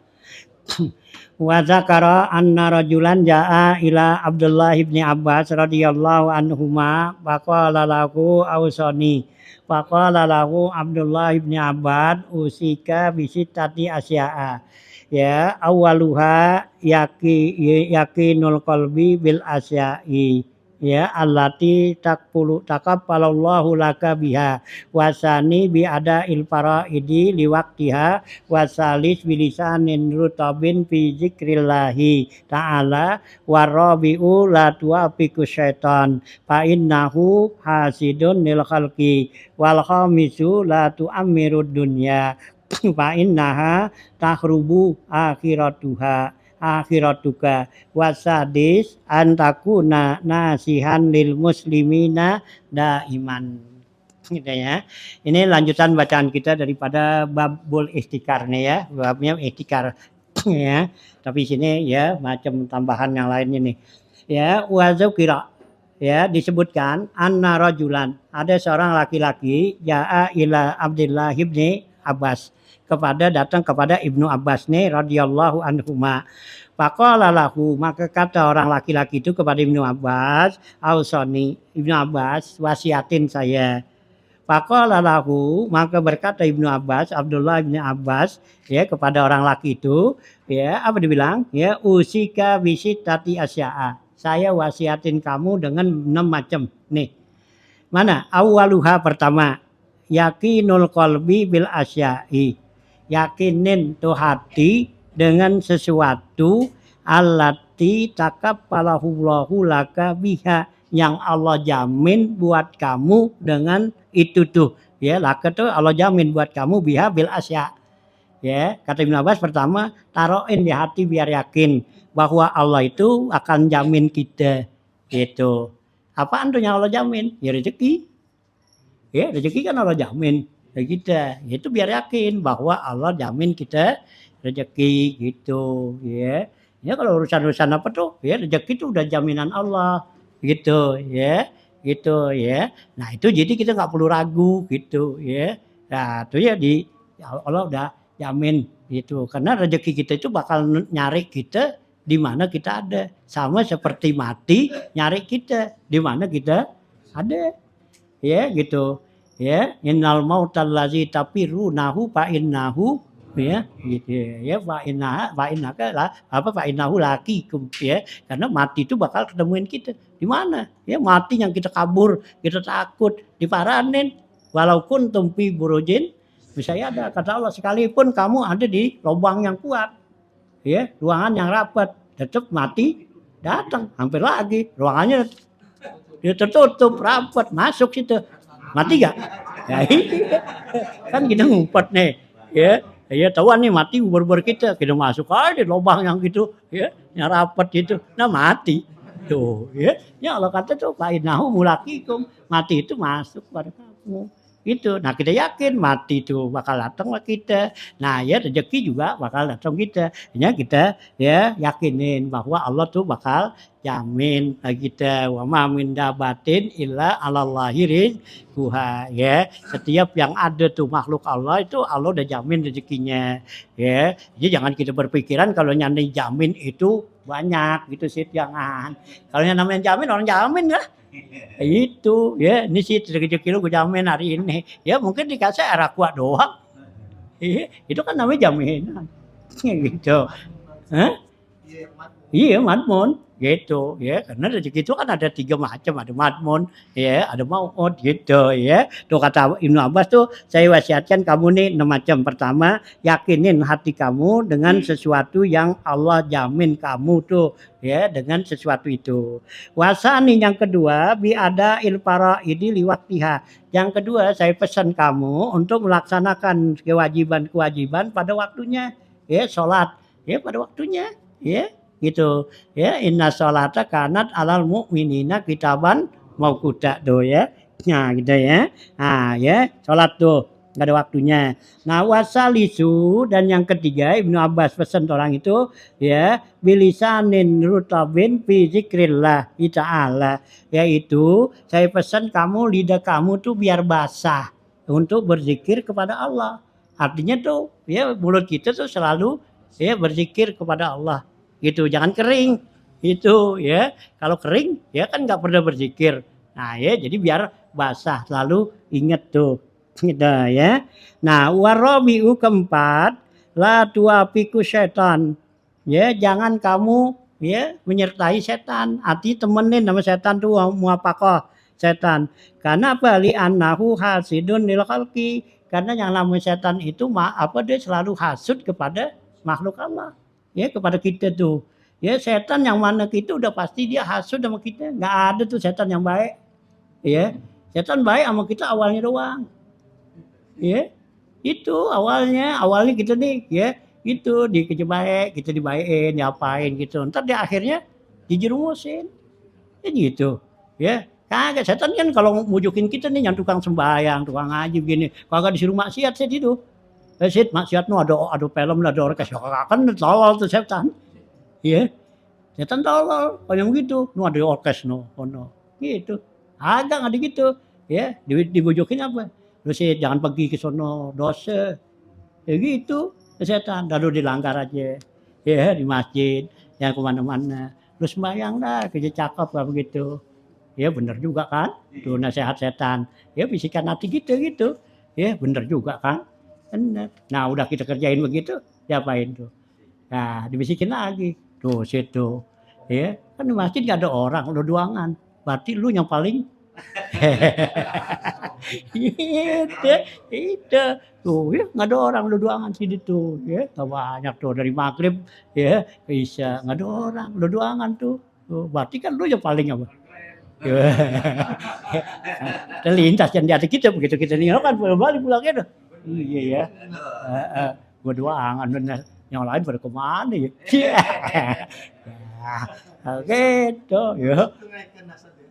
Wa zakara anna rajulan jaa ila Abdullah ibni Abbas radhiyallahu anhuma faqala lahu ausani, faqala lahu Abdullah ibni Abbas usika bisitati asya'a ya, awaluha yakinul qalbi bil asya'i ya allati takabbalallahu laka biha, wasani bi ada il faraidi liwaqtiha, wasalis bilisanin rutabin fi zikrillahi ta'ala, warabi'u la tuafiku syaitan fa innahu hasidun lil khalqi, wal khamisu la tu'ammirud dunya fa innaha tahrubu akhiratuka, wasadis antakuna nasihan lil muslimina daiman gitu ya. Ini lanjutan bacaan kita daripada babul istikar nih ya, babnya istikar ya. Tapi sini ya macam tambahan yang lain ini. Ya, wazukira ya disebutkan anna rajulan, ada seorang laki-laki jaa ila Abdullah ibni Abbas, datang kepada Ibnu Abbas nih radhiyallahu anhuma. Faqala lahu, maka kata orang laki-laki itu kepada Ibnu Abbas, "Ausoni, Ibnu Abbas, wasiatin saya." Faqala lahu, maka berkata Ibnu Abbas, Abdullah bin Abbas, ya kepada orang laki itu, ya apa dibilang? Ya usika bisitati asya'a. Saya wasiatin kamu dengan 6 macam. Nih. Mana? Awaluha pertama, yakinul qalbi bil asya'i. Yakinin tuh hati dengan sesuatu allati takaffalahullahu laka biha, yang Allah jamin buat kamu dengan itu tuh. Ya, laka tuh Allah jamin buat kamu biha bil asya. Ya, kata Ibnu Abbas pertama, taruhin di hati biar yakin bahwa Allah itu akan jamin kita. Gitu. Apaan tuh yang Allah jamin? Ya rezeki. Ya, rezeki kan Allah jamin ke kita. Itu biar yakin bahwa Allah jamin kita rezeki gitu, ya. Ya kalau urusan-urusan apa tuh, ya rezeki itu udah jaminan Allah gitu, ya. Gitu, ya. Nah, itu jadi kita nggak perlu ragu gitu, ya. Nah, itu ya Allah udah jamin gitu. Karena rezeki kita itu bakal nyari kita di mana kita ada. Sama seperti mati nyari kita di mana kita ada. Ya gitu, ya innal mautal ladzi tafirunahu fa innahu, ya gitu ya, fa innaka la apa fa innahu laqikum, ya karena mati itu bakal ketemuin kita di mana, ya mati yang kita kabur, kita takut diparanin walaupun tumpi burujin, misalnya ada kata Allah, sekalipun kamu ada di lubang yang kuat, ya ruangan yang rapat, tetap mati datang hampir lagi ruangannya dia tertutup rapat, masuk situ mati gak? Ya, kan kita ngumpet nih, ya ya tahuan nih mati ubur-ubur kita masuk aja lubang yang gitu, ya yang rapat gitu, nah mati tuh, ya Allah kata tuh fa innahu mulaqikum, mati itu masuk pada kamu itu. Nah kita yakin mati itu bakal datang ke kita, nah ya rezeki juga bakal datang kita, ya kita ya yakinin bahwa Allah tuh bakal jamin kita, wa ma min dabatin illa 'alallahi rizquha, ya setiap yang ada tuh makhluk Allah itu Allah udah jamin rezekinya, ya jadi jangan kita berpikiran kalau nyandai jamin itu banyak gitu sih, jangan. Kalau yang namanya jamin, orang jamin lah. Itu, ya ini sih rezeki lu gue jamin hari ini. Ya mungkin dikasih air aqua doang. Iya, itu kan namanya jaminan. Gitu. Hah? Iya, madmun gitu, ya karena rezeki itu kan ada 3 macam, ada madmun, ya ada mau'ud gitu, ya. Tuh kata Ibnu Abbas tuh, saya wasiatkan kamu nih 6 macam. Pertama, yakinin hati kamu dengan sesuatu yang Allah jamin kamu tuh, ya dengan sesuatu itu. Wasani yang kedua, biada il faraidi liwaktiha. Yang kedua, saya pesan kamu untuk melaksanakan kewajiban-kewajiban pada waktunya, ya salat, ya pada waktunya, ya gitu, ya inna sholata kanat alal mu'minina kitaban mauquta tuh, ya. Nah gitu ya, nah ya sholat tuh nggak ada waktunya. Nah wasalisu, dan yang ketiga Ibnu Abbas pesan orang itu, ya bilisanin rutabin fi zikrillah ta'ala, yaitu saya pesan kamu lidah kamu tuh biar basah untuk berzikir kepada Allah. Artinya tuh ya mulut kita tuh selalu ya berzikir kepada Allah gitu, jangan kering itu, ya kalau kering ya kan nggak pernah berzikir. Nah ya jadi biar basah, selalu inget tuh gitu, ya. Nah warabiu keempat, la tuafiku setan, ya jangan kamu ya menyertai setan, arti temenin sama setan tuh muapakoh setan, karena apa li annahu hasidun lil khalqi, karena yang namanya setan itu dia selalu hasud kepada makhluk Allah, ya kepada kita tuh, ya setan yang mana kita udah pasti dia hasud sama kita, nggak ada tuh setan yang baik, ya setan baik sama kita awalnya doang, ya itu awalnya kita nih, ya itu dikejar baik, kita dibaikin diapain gitu, ntar di akhirnya dijerumusin, ya gitu, ya kagak. Setan kan kalau mujukin kita nih yang tukang sembahyang, tukang ngaji begini, kagak disuruh maksiat set itu. Set maksiat no ada film, ada orkes, kan tolol tuh setan. Iya. Setan tolol, kayak begitu. Nu ada orkes no, ono. gitu. Agak nggak gitu, ya dibujukin apa, "Lu sih jangan pergi ke sono, dosa." Ya gitu, ke setan, lalu dilanggar aja, ya di masjid, jangan ke mana-mana. "Lu sembahyang dah, kerja cakep," kayak begitu. Ya bener juga kan, tuh nasehat setan. Ya bisikan hati kita gitu, ya bener juga kan, bener. Nah udah kita kerjain begitu, diapain tuh? Nah dibisikin lagi, tuh situ, ya kan di masjid nggak ada orang, lu doangan, berarti lu yang paling itu itu, tuh ya nggak ada orang, lu doangan sini tuh, ya tak banyak tuh dari maghrib ya ke isya nggak ada orang, lu doangan tuh, tuh berarti kan lu yang paling apa? Terlintas dan di hati kita begitu kita nengok kan balik pulangnya tuh. Iya ya, heeh, gua doangan bener, yang lain pada ke mana ya? Ya, gitu ya.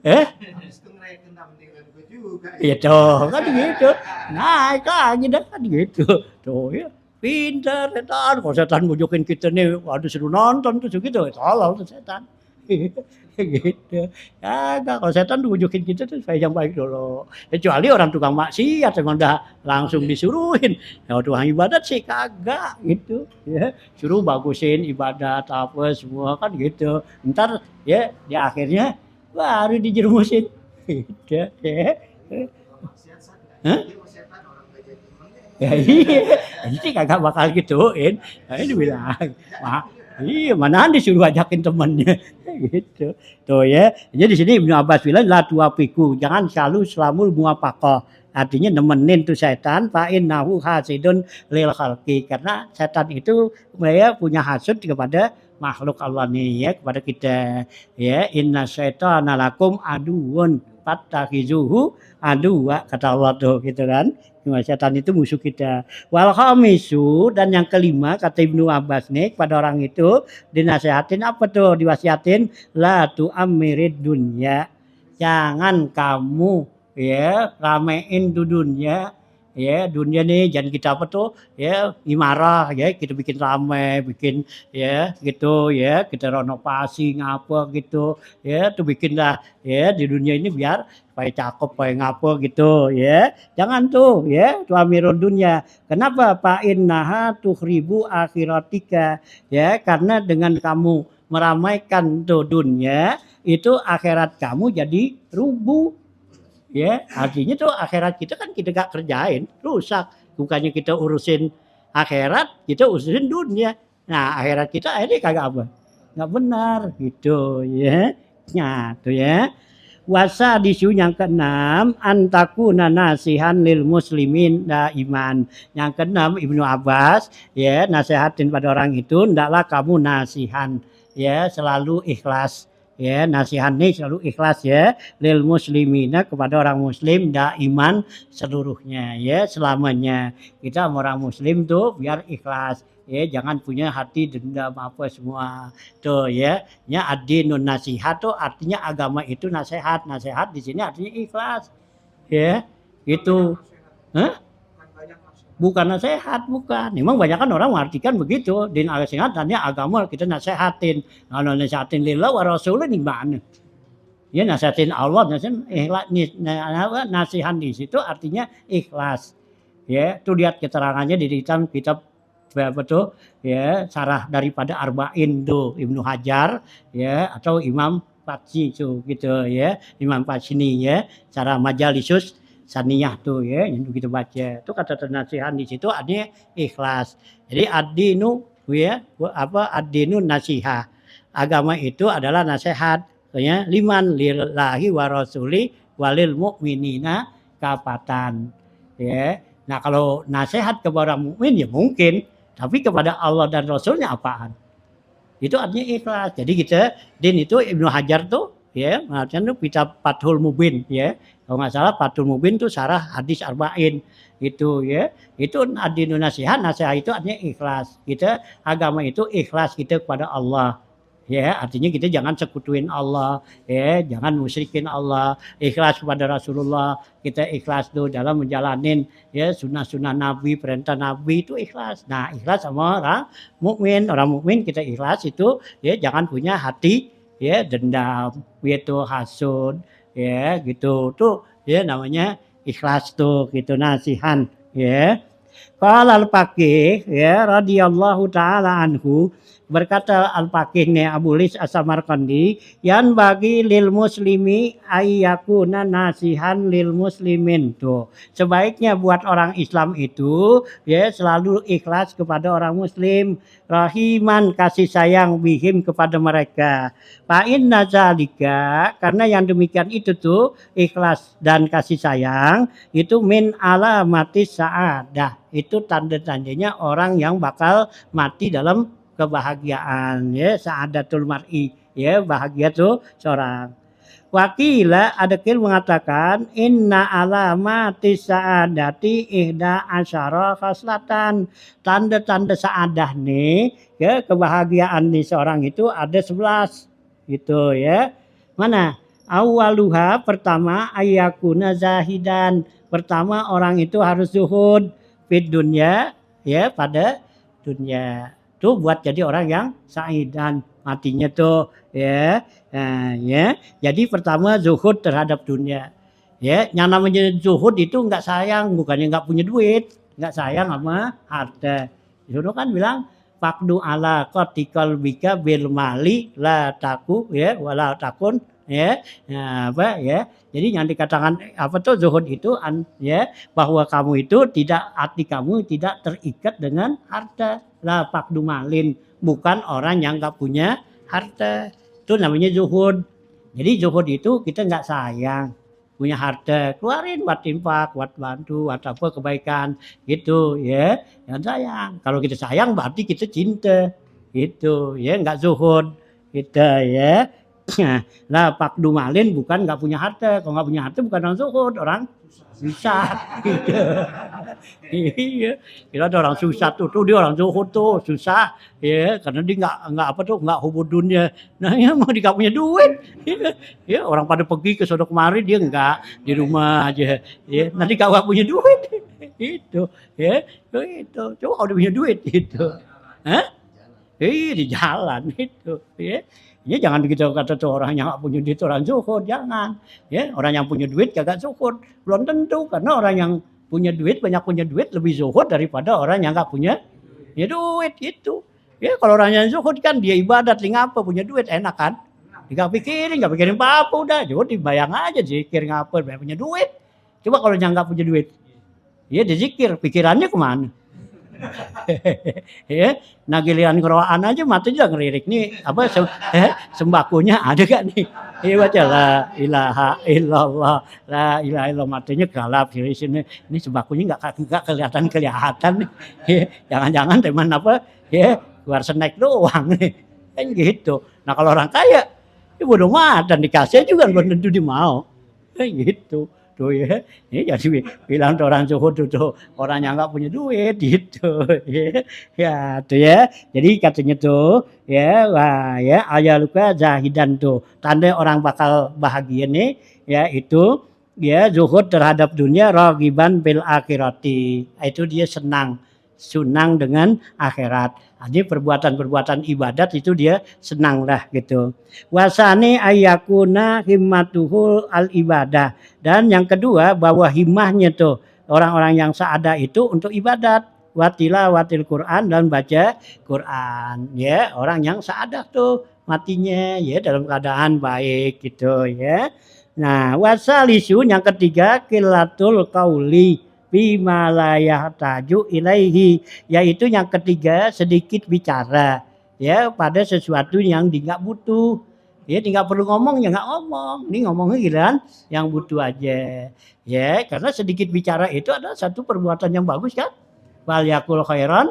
Eh? Itu kan gitu, naik lagi dah kan gitu. Tuh ya, pintar setan, kalau setan bujukin kita nih, waduh suruh nonton tuh gitu, tolol tuh setan. Gitu. Kagak, kalau setan bujukin kita tuh supaya yang baik dulu. Kecuali orang tukang maksiat emang udah langsung disuruhin. Kalau tukang ibadat sih kagak gitu ya. Suruh bagusin ibadat apa semua kan gitu. Ntar ya di akhirnya baru dijerumusin. Gitu ya. Hah? Ya iya, jadi kagak bakal gituin. Nah, ini bilang, "Wah, iya mana disuruh ajakin temennya." Gitu. Tuh ya. Jadi di sini Ibnu Abbas bilang la tuafiku, jangan selalu selamul muwafaqah. Artinya nemenin tuh setan fa innahu hasidun lil khalqi. Karena setan itu ya punya hasud kepada makhluk Allah nih ya, kepada kita. Ya, inna syaitana lakum aduwwun fattakhizuhu aduwwa kata Allah tuh gitu kan. Cuma setan itu musuh kita. Wal khamisu dan yang kelima kata Ibnu Abbas nih pada orang itu dinasehatin apa tuh? Diwasiatin la tu'ammirid dunya. Jangan kamu ya ramein tuh dunia. Ya, dunia nih jangan kita apa tuh ya imarah ya kita bikin rame, bikin ya gitu ya, kita renovasi ngapa gitu ya, tuh bikin lah ya di dunia ini biar supaya cakep, supaya ngapa gitu ya. Jangan tuh ya, tuamirun dunya. Kenapa? Fa innaha tukhribu akhiratika. Ya, karena dengan kamu meramaikan tuh dunia, itu akhirat kamu jadi rubuh. Ya, artinya tuh akhirat kita kan kita gak kerjain, rusak. Bukannya kita urusin akhirat, kita urusin dunia. Nah, akhirat kita akhirnya kagak apa? Nggak benar gitu ya. Nah, tuh ya. Wasa disu yang keenam antaku nasihan lil muslimin iman. Yang keenam Ibnu Abbas ya nasihatin pada orang itu ndaklah kamu nasihan ya selalu ikhlas ya nasihan nih selalu ikhlas ya lil muslimina kepada orang muslim iman seluruhnya ya selamanya. Kita sama orang muslim tuh biar ikhlas ya jangan punya hati dendam apa semua tuh ya. Ya ad-dinun nasihat tuh artinya agama itu nasihat. Nasihat di sini artinya ikhlas. Ya, itu. Hah? Bukan nasihat, bukan. Memang banyak kan orang mengartikan begitu. Din al-nasihat artinya agama kita nasihatin. Kalau nasihatin lillah wa rasulullah gimana? Ya nasihatin Allah, nasihatin ikhlas, nasihan di situ artinya ikhlas. Ya, itu lihat keterangannya di dalam kitab apa tuh ya sarah daripada Arba'in tuh Ibnu Hajar ya atau Imam Fatsyi tuh gitu ya Imam Fatsyi ya cara Majalisus Saniyah tuh ya yang kita baca itu kata nasihat di situ artinya ikhlas jadi ad-dinu ya apa ad-dinu nasihah agama itu adalah nasihat ya liman lillahi wa rasuli walil mu'minina kafatan ya nah kalau nasihat kepada orang mukmin ya mungkin tapi kepada Allah dan Rasulnya apaan? Itu artinya ikhlas. Jadi kita din itu Ibnu Hajar tuh ya, artinya tuh kitab Fathul Mubin ya. Kalau nggak salah Fathul Mubin tuh sarah hadis arba'in itu ya. Itu ad-dinu nasihat, nasihat itu artinya ikhlas. Kita agama itu ikhlas kita kepada Allah. Ya, artinya kita jangan sekutuin Allah, ya, jangan musyrikin Allah, ikhlas kepada Rasulullah, kita ikhlas tuh dalam menjalanin ya sunnah-sunnah Nabi, perintah Nabi itu ikhlas. Nah, ikhlas sama orang mukmin kita ikhlas itu ya jangan punya hati ya dendam, itu hasud, ya gitu. Tuh ya namanya ikhlas tuh gitu nasihan ya. Qala al-Faqih ya radhiyallahu taala anhu, berkata al-Faqih nih Abu Lis As-Samarqandi, yan bagi lil muslimi ayyakuna nasihan lil muslimin tuh. Sebaiknya buat orang Islam itu ya selalu ikhlas kepada orang muslim, rahiman kasih sayang bihim kepada mereka. Fa inna zalika, karena yang demikian itu tuh ikhlas dan kasih sayang itu min alamatis sa'adah, itu tanda-tandanya orang yang bakal mati dalam kebahagiaan ya, sa'adatul mar'i ya, bahagia tuh seorang. Wakila ada kil mengatakan inna alamatis sa'adati ihda asyara khaslatan, tanda-tanda sa'adah nih ya, kebahagiaan nih seorang itu ada 11 gitu ya. Mana? Awaluha, pertama ayakuna zahidan, pertama orang itu harus zuhud fid dunya ya, pada dunia. Tuh buat jadi orang yang saidan matinya tuh ya. Nah, ya. Jadi pertama zuhud terhadap dunia. Ya, yang namanya zuhud itu enggak sayang, bukannya enggak punya duit, enggak sayang sama harta. Disuruh kan bilang faqdu ala qatikal bika bil mali la taku ya wala takun ya. Nah, apa ya? Jadi yang dikatakan apa tuh zuhud itu ya, bahwa kamu itu tidak, hati kamu tidak terikat dengan harta. La faqdu malin, bukan orang yang enggak punya harta. Itu namanya zuhud. Jadi zuhud itu kita enggak sayang punya harta, keluarin buat infak, buat bantu, buat apa kebaikan gitu ya. Jangan sayang. Kalau kita sayang berarti kita cinta. Gitu ya, enggak zuhud kita ya. Lah faqdu malin bukan enggak punya harta. Kalau enggak punya harta bukan orang zuhud, orang susah gitu. Iya, kira ada orang susah tuh dia orang zuhud tuh, susah ya, karena dia enggak apa tuh, enggak hubud dunia. Nah, ya mau dia enggak punya duit. Ya, orang pada pergi ke sono kemari dia enggak, di rumah aja ya. Nanti enggak punya duit. Itu ya, itu. Coba kalau dia punya duit gitu. Hah? Di jalan itu ya. Ya jangan begitu kata tuh orang yang enggak punya duit orang zuhud, jangan. Ya, orang yang punya duit kagak zuhud. Belum tentu, karena orang yang punya duit, banyak punya duit lebih zuhud daripada orang yang enggak punya ya duit itu. Ya kalau orang yang zuhud kan dia ibadat ngapa punya duit enak kan? Enggak pikirin apa-apa udah, coba dibayang aja zikir ngapa banyak punya duit. Coba kalau yang enggak punya duit. Ya dizikir, pikirannya kemana? Ya, nah giliran keroaan aja matanya ngelirik nih apa sembakonya ada gak nih? Iya baca la ilaha illallah, la ilaha illallah, matanya gelap di sini. Ini sembakonya enggak kelihatan nih. Ya, jangan-jangan teman apa ya keluar snack doang nih. Kan gitu. Nah kalau orang kaya ya bodo amat dan dikasih juga belum tentu dia mau. Kan gitu. Tuh ya, ini jadi bilang tuh orang zuhud tuh orang yang nggak punya duit gitu, ya tuh ya. Jadi katanya tuh ya, wah ya ayaluka zahidan tuh tanda orang bakal bahagia nih, ya itu ya zuhud terhadap dunia, ragiban bil akhirati, itu dia senang dengan akhirat. Jadi perbuatan-perbuatan ibadat itu dia senang lah gitu. Wasani ayakuna himmatuhul al ibadah, dan yang kedua bahwa himmahnya tuh orang-orang yang sa'adah itu untuk ibadat, watilawatil Quran, dan baca Quran ya. Orang yang sa'adah tuh matinya ya dalam keadaan baik gitu ya. Nah, wasalisu yang ketiga qillatul qauli bima la yahtaju ilaihi, yaitu yang ketiga sedikit bicara ya pada sesuatu yang dia enggak butuh. Ya dia enggak perlu ngomong ya enggak ngomong. Ini ngomongnya giliran yang butuh aja. Ya, karena sedikit bicara itu adalah satu perbuatan yang bagus kan? Wal yakul khairan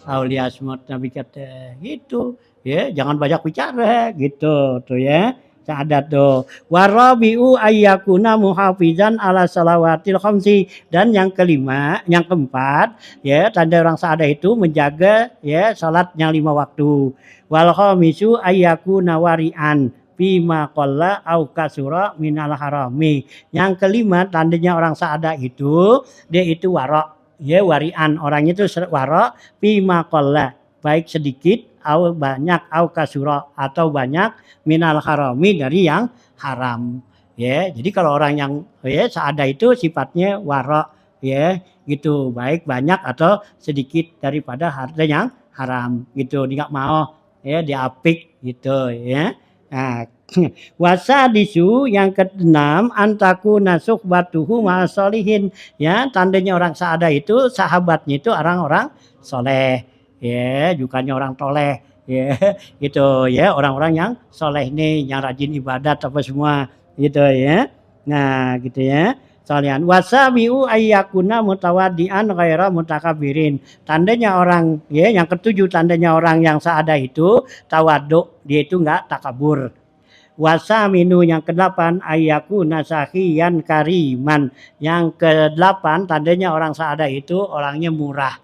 aw liyasmut, Nabi kata gitu. Ya, jangan banyak bicara gitu tuh ya. Sa'adat tuh. Warabi'u ayyakuna muhafizan ala salawatil khamsi, dan yang kelima, yang keempat ya tanda orang sa'adah itu menjaga ya salatnya 5 waktu. Wal khamisu ayyakuna wari'an bima qalla au kasura minal harami. Yang kelima tandanya orang sa'adah itu dia itu wara', ya wari'an, orangnya itu wara' bima qalla, baik sedikit au banyak, au kasura atau banyak, minal harami dari yang haram Ya, jadi kalau orang yang ya seada itu sifatnya wara, ya, gitu, baik banyak atau sedikit daripada harta yang haram gitu, dia nggak mau ya diapik gitu ya. Nah, wasadisu yang keenam antaku nasuk batuhu masolihin ya tandanya orang saada itu sahabatnya itu orang-orang soleh ya bukannya orang toleh ya gitu ya orang-orang yang soleh nih yang rajin ibadat apa semua gitu ya. Nah, gitu ya. Soalian wasabiu ayyakuna mutawadian ghaira mutakabirin. Tandanya orang ya yang ketujuh tandanya orang yang saada itu tawaduk, dia itu enggak takabur. Wasaminu yang kedelapan ayyakuna sahiyan kariman. Yang kedelapan tandanya orang saada itu orangnya murah.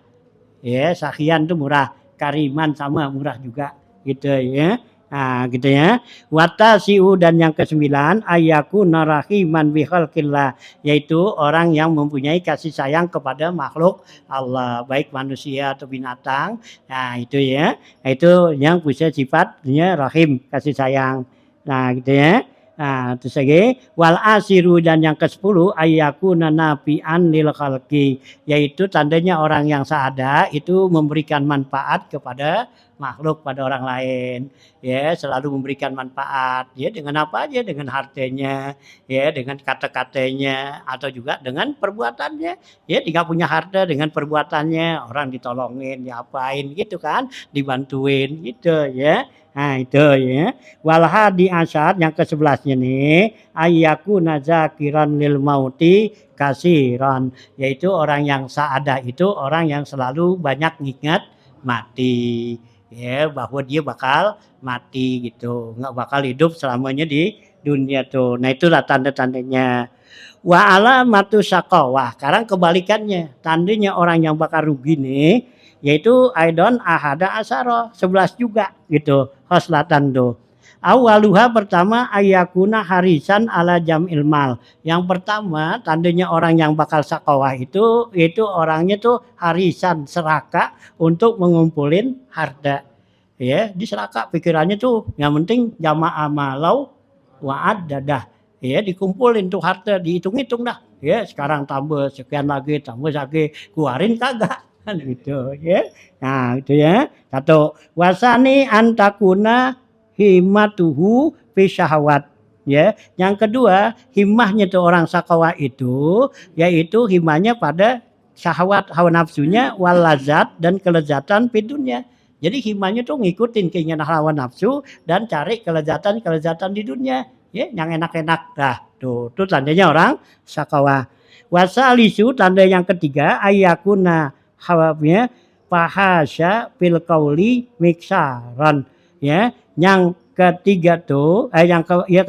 Ya, sahiyan itu murah, kariman sama murah juga gitu ya. Nah, gitu ya. Watasiu dan yang kesembilan ayaku narahiman bikhalqillah yaitu orang yang mempunyai kasih sayang kepada makhluk Allah, baik manusia atau binatang. Nah, itu ya. Nah, itu yang punya sifatnya rahim, kasih sayang. Nah, gitu ya. Nah, terus lagi wal asiru dan yang ke-10 ayyakuna nafi'an lil khalqi yaitu tandanya orang yang saada itu memberikan manfaat kepada makhluk pada orang lain ya selalu memberikan manfaat ya dengan apa aja dengan hartanya ya dengan kata-katanya atau juga dengan perbuatannya ya dia punya harta dengan perbuatannya orang ditolongin diapain gitu kan dibantuin gitu ya. Nah itu ya wal hadi asyar yang ke-11-nya nih ayyakuna zakiran lil mauti kasiran yaitu orang yang saada itu orang yang selalu banyak ngingat mati ya bahwa dia bakal mati gitu nggak bakal hidup selamanya di dunia tuh. Nah itulah tanda-tandanya wa alamatu syaqawah. Sekarang kebalikannya tandanya orang yang bakal rugi nih yaitu aidon ahada asaro 11 juga gitu khoslatan tuh. Awaluha pertama ayakuna harisan ala jam ilmal. Yang pertama tandanya orang yang bakal sakawah itu orangnya tuh harisan serakah untuk mengumpulin harta. Ya, diserakah pikirannya tuh yang penting jamaah malau wa'ad dadah. Ya, dikumpulin tuh harta dihitung-hitung dah. Ya, sekarang tambah sekian lagi, tambah lagi, keluarin kagak. Kan gitu ya. Nah, itu ya. Satu wasani antakuna himmatuhu fi syahwat ya. Yang kedua, himmahnya tuh orang sakawa itu yaitu himmahnya pada syahwat hawa nafsunya wal lazat dan kelezatan fi dunya. Jadi himmahnya tuh ngikutin keinginan hawa nafsu dan cari kelezatan-kelezatan di dunia ya yang enak-enak. Nah, tuh tandanya orang sakawa. Wasalisu tanda yang ketiga ayakuna hawabnya fahasya fil qauli miksaran ya. Yang ketiga tuh yang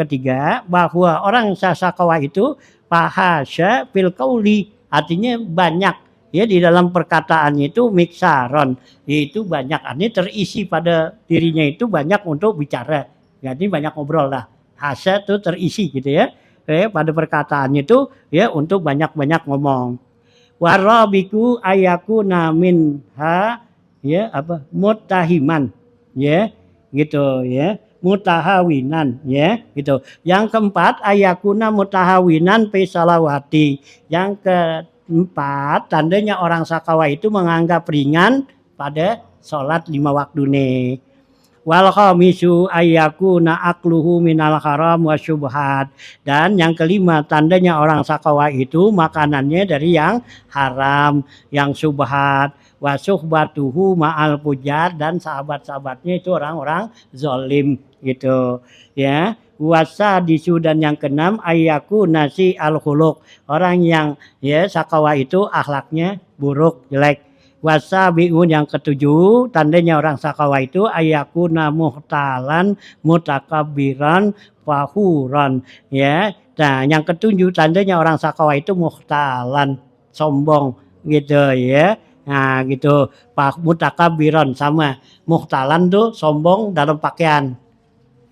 ketiga bahwa orang sasakawa itu fahasya fil qauli artinya banyak ya di dalam perkataannya itu miksaron yaitu banyak artinya terisi pada dirinya itu banyak untuk bicara jadi banyak ngobrol lah hasya tuh terisi gitu ya pada perkataannya itu ya untuk banyak-banyak ngomong warabiku ayakuna minha ya apa mutahiman ya gitu ya mutahawinan ya gitu. Yang keempat ayakuna mutahawinan fi salawati. Yang keempat tandanya orang sakawa itu menganggap ringan pada sholat 5 waktu nih. Wal khamisu ayyakuna akluhu minal haram wa syubhat. Dan yang kelima tandanya orang sakawa itu makanannya dari yang haram, yang syubhat. Wa suhbatuhu ma'al pujar dan sahabat-sahabatnya itu orang-orang zalim gitu ya. Wasa disu dan yang keenam ayyaku nasi al khuluq. Orang yang ya sakawa itu akhlaknya buruk, jelek. Wasabiun yang ketujuh tandanya orang sakawa itu ayakuna muhtalan mutakabiran fahuran ya. Nah yang ketujuh tandanya orang sakawa itu muhtalan sombong gitu ya. Nah gitu pak mutakabiran sama muhtalan tuh sombong dalam pakaian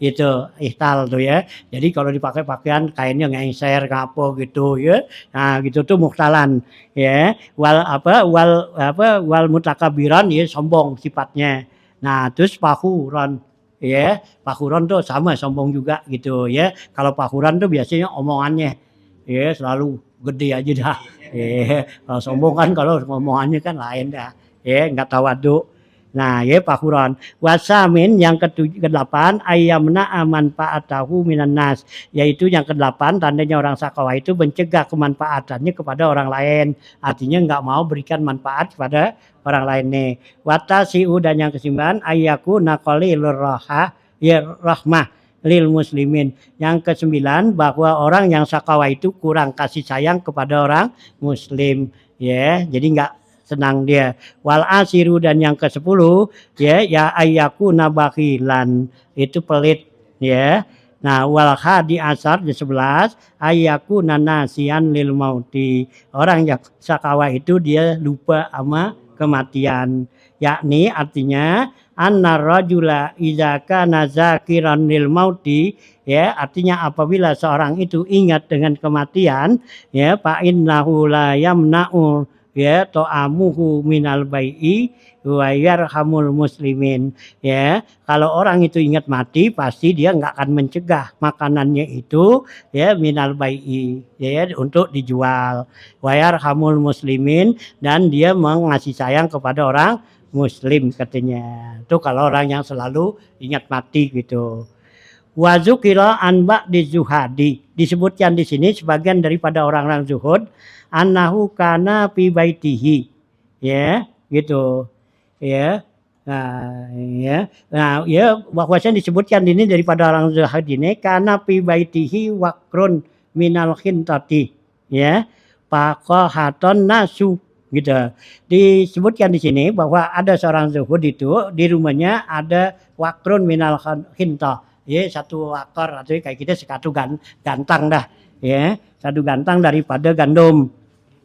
itu ihtal tuh ya. Jadi kalau dipakai pakaian kainnya ngengser ngapo gitu ya. Nah gitu tuh muhtalan ya. Wal mutakabiran ya sombong sifatnya. Nah terus fahuran ya. Pakhuron tuh sama sombong juga gitu ya. Kalau pakhuran tuh biasanya omongannya ya selalu gede aja dah. Ya, kalau sombong kan kalau ngomongannya kan lain dah. Ya, enggak tawadhu. Nah, ya pakhuron. Wasamin yang ke-8 ayyamna manfaatahu minan nas, yaitu yang ke-8 tandanya orang sakawa itu mencegah kemanfaatannya kepada orang lain. Artinya enggak mau berikan manfaat kepada orang lain nih. Watasiu dan yang ke-9 ayyakuna qalilur raha ya rahmah lil muslimin. Yang ke-9 bahwa orang yang sakawa itu kurang kasih sayang kepada orang muslim ya. Jadi enggak senang dia. Wal asiru dan yang ke-10 ya ayyakuna bakhilan, itu pelit ya. Nah, wal hadi asar di 11 ayyakuna nasian lil mauti. Orang yang sakawa itu dia lupa sama kematian. Yakni artinya anna rajula idza kana zakiran lil mauti, ya artinya apabila seorang itu ingat dengan kematian ya fa innahu la yamna'u ya ta'amuhu minal bai'i wa yarhamul muslimin. Ya, kalau orang itu ingat mati pasti dia enggak akan mencegah makanannya itu ya minal bai'i ya untuk dijual. Wa yarhamul muslimin dan dia mengasih sayang kepada orang muslim katanya. Itu kalau orang yang selalu ingat mati gitu. Wazukila anba di zuhadi, disebutkan di sini sebagian daripada orang-orang zuhud annahu kana fi baitihi ya gitu ya. Nah bahwasanya disebutkan ini daripada orang zuhud ini kana fi baitihi wakrun minal khintati ya faqahaton nasu gitu. Disebutkan di sini bahwa ada seorang zuhud itu di rumahnya ada wakrun minal khintah ya, satu wakor atau kayak kita sekatu gantang dah ya, satu gantang daripada gandum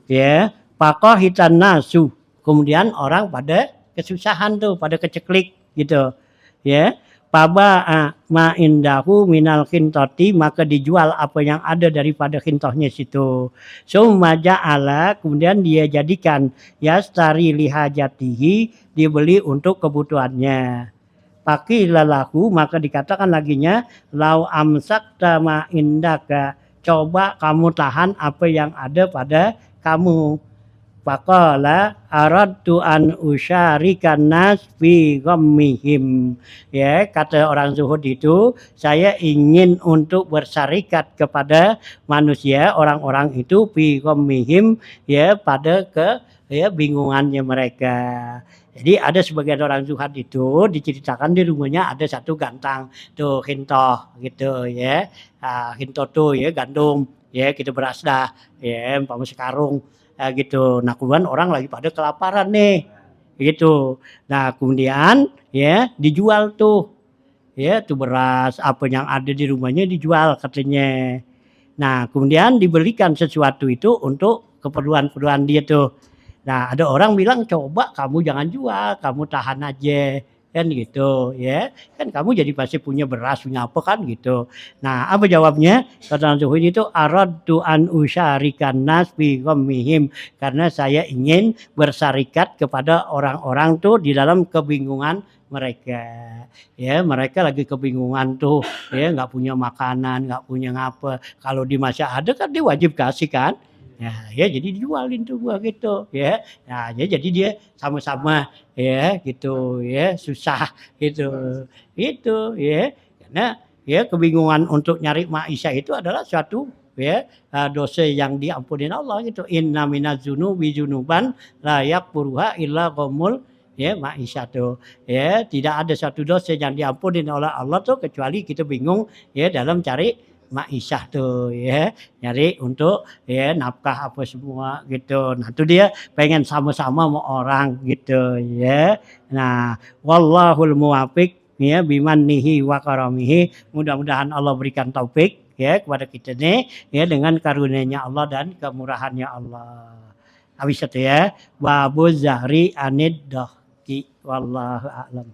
ya. Faqahitan nasu, kemudian orang pada kesusahan tuh, pada keceklik gitu ya. Paba ma indahu minal khintati, maka dijual apa yang ada daripada khintohnya situ. Summa ja'ala, kemudian dia jadikan yastari lihajatihi, dibeli untuk kebutuhannya. Paqila lahu, maka dikatakan laginya lau amsakta ma indaka, coba kamu tahan apa yang ada pada kamu. Faqala aradtu an usyarikan nas fi ghammihim. Ya, kata orang zuhud itu, saya ingin untuk bersarikat kepada manusia, orang-orang itu fi ghammihim ya pada bingungannya mereka. Jadi ada sebagian orang zuhud itu diceritakan di rumahnya ada satu gantang tuh khintoh gitu ya. Khintoh tuh ya gandum ya, kita beras dah ya, umpama sekarung gitu. Nah, kemudian orang lagi pada kelaparan nih gitu. Nah, kemudian ya dijual tuh ya tuh beras apa yang ada di rumahnya dijual katanya. Nah, kemudian dibelikan sesuatu itu untuk keperluan-keperluan dia tuh. Nah, ada orang bilang, "Coba kamu jangan jual, kamu tahan aja." Kan gitu ya. Kan kamu jadi pasti punya beras, punya apa kan gitu. Nah, apa jawabnya? Kata Zuhud itu aradtu an usyarikan nas fi ghammihim, karena saya ingin bersarikat kepada orang-orang tuh di dalam kebingungan mereka. Ya, mereka lagi kebingungan tuh, ya enggak punya makanan, enggak punya ngapa. Kalau di masa ada kan dia wajib kasih kan? Ya jadi dijualin tuh gua gitu ya. Nah, jadi dia sama-sama ya gitu ya, susah gitu. Itu ya. Karena ya kebingungan untuk nyari maisha itu adalah suatu ya dosa yang diampunin Allah gitu. Inna minaz dzunubi dzunuban la yaghfiruha illa qaumul ya maisha tuh. Ya, tidak ada satu dosa yang diampunin oleh Allah tuh kecuali kita bingung ya dalam cari ma'isyah tuh ya, nyari untuk ya nafkah apa semua gitu. Nah, itu dia pengen sama-sama sama orang gitu ya. Nah, wallahul muwaffiq ya bimannihi wa karamihi. Mudah-mudahan Allah berikan taufik ya kepada kita nih ya dengan karunia-Nya Allah dan kemurahan-Nya Allah. Habis itu ya, babuz zahri anid dahki wallahu a'lam.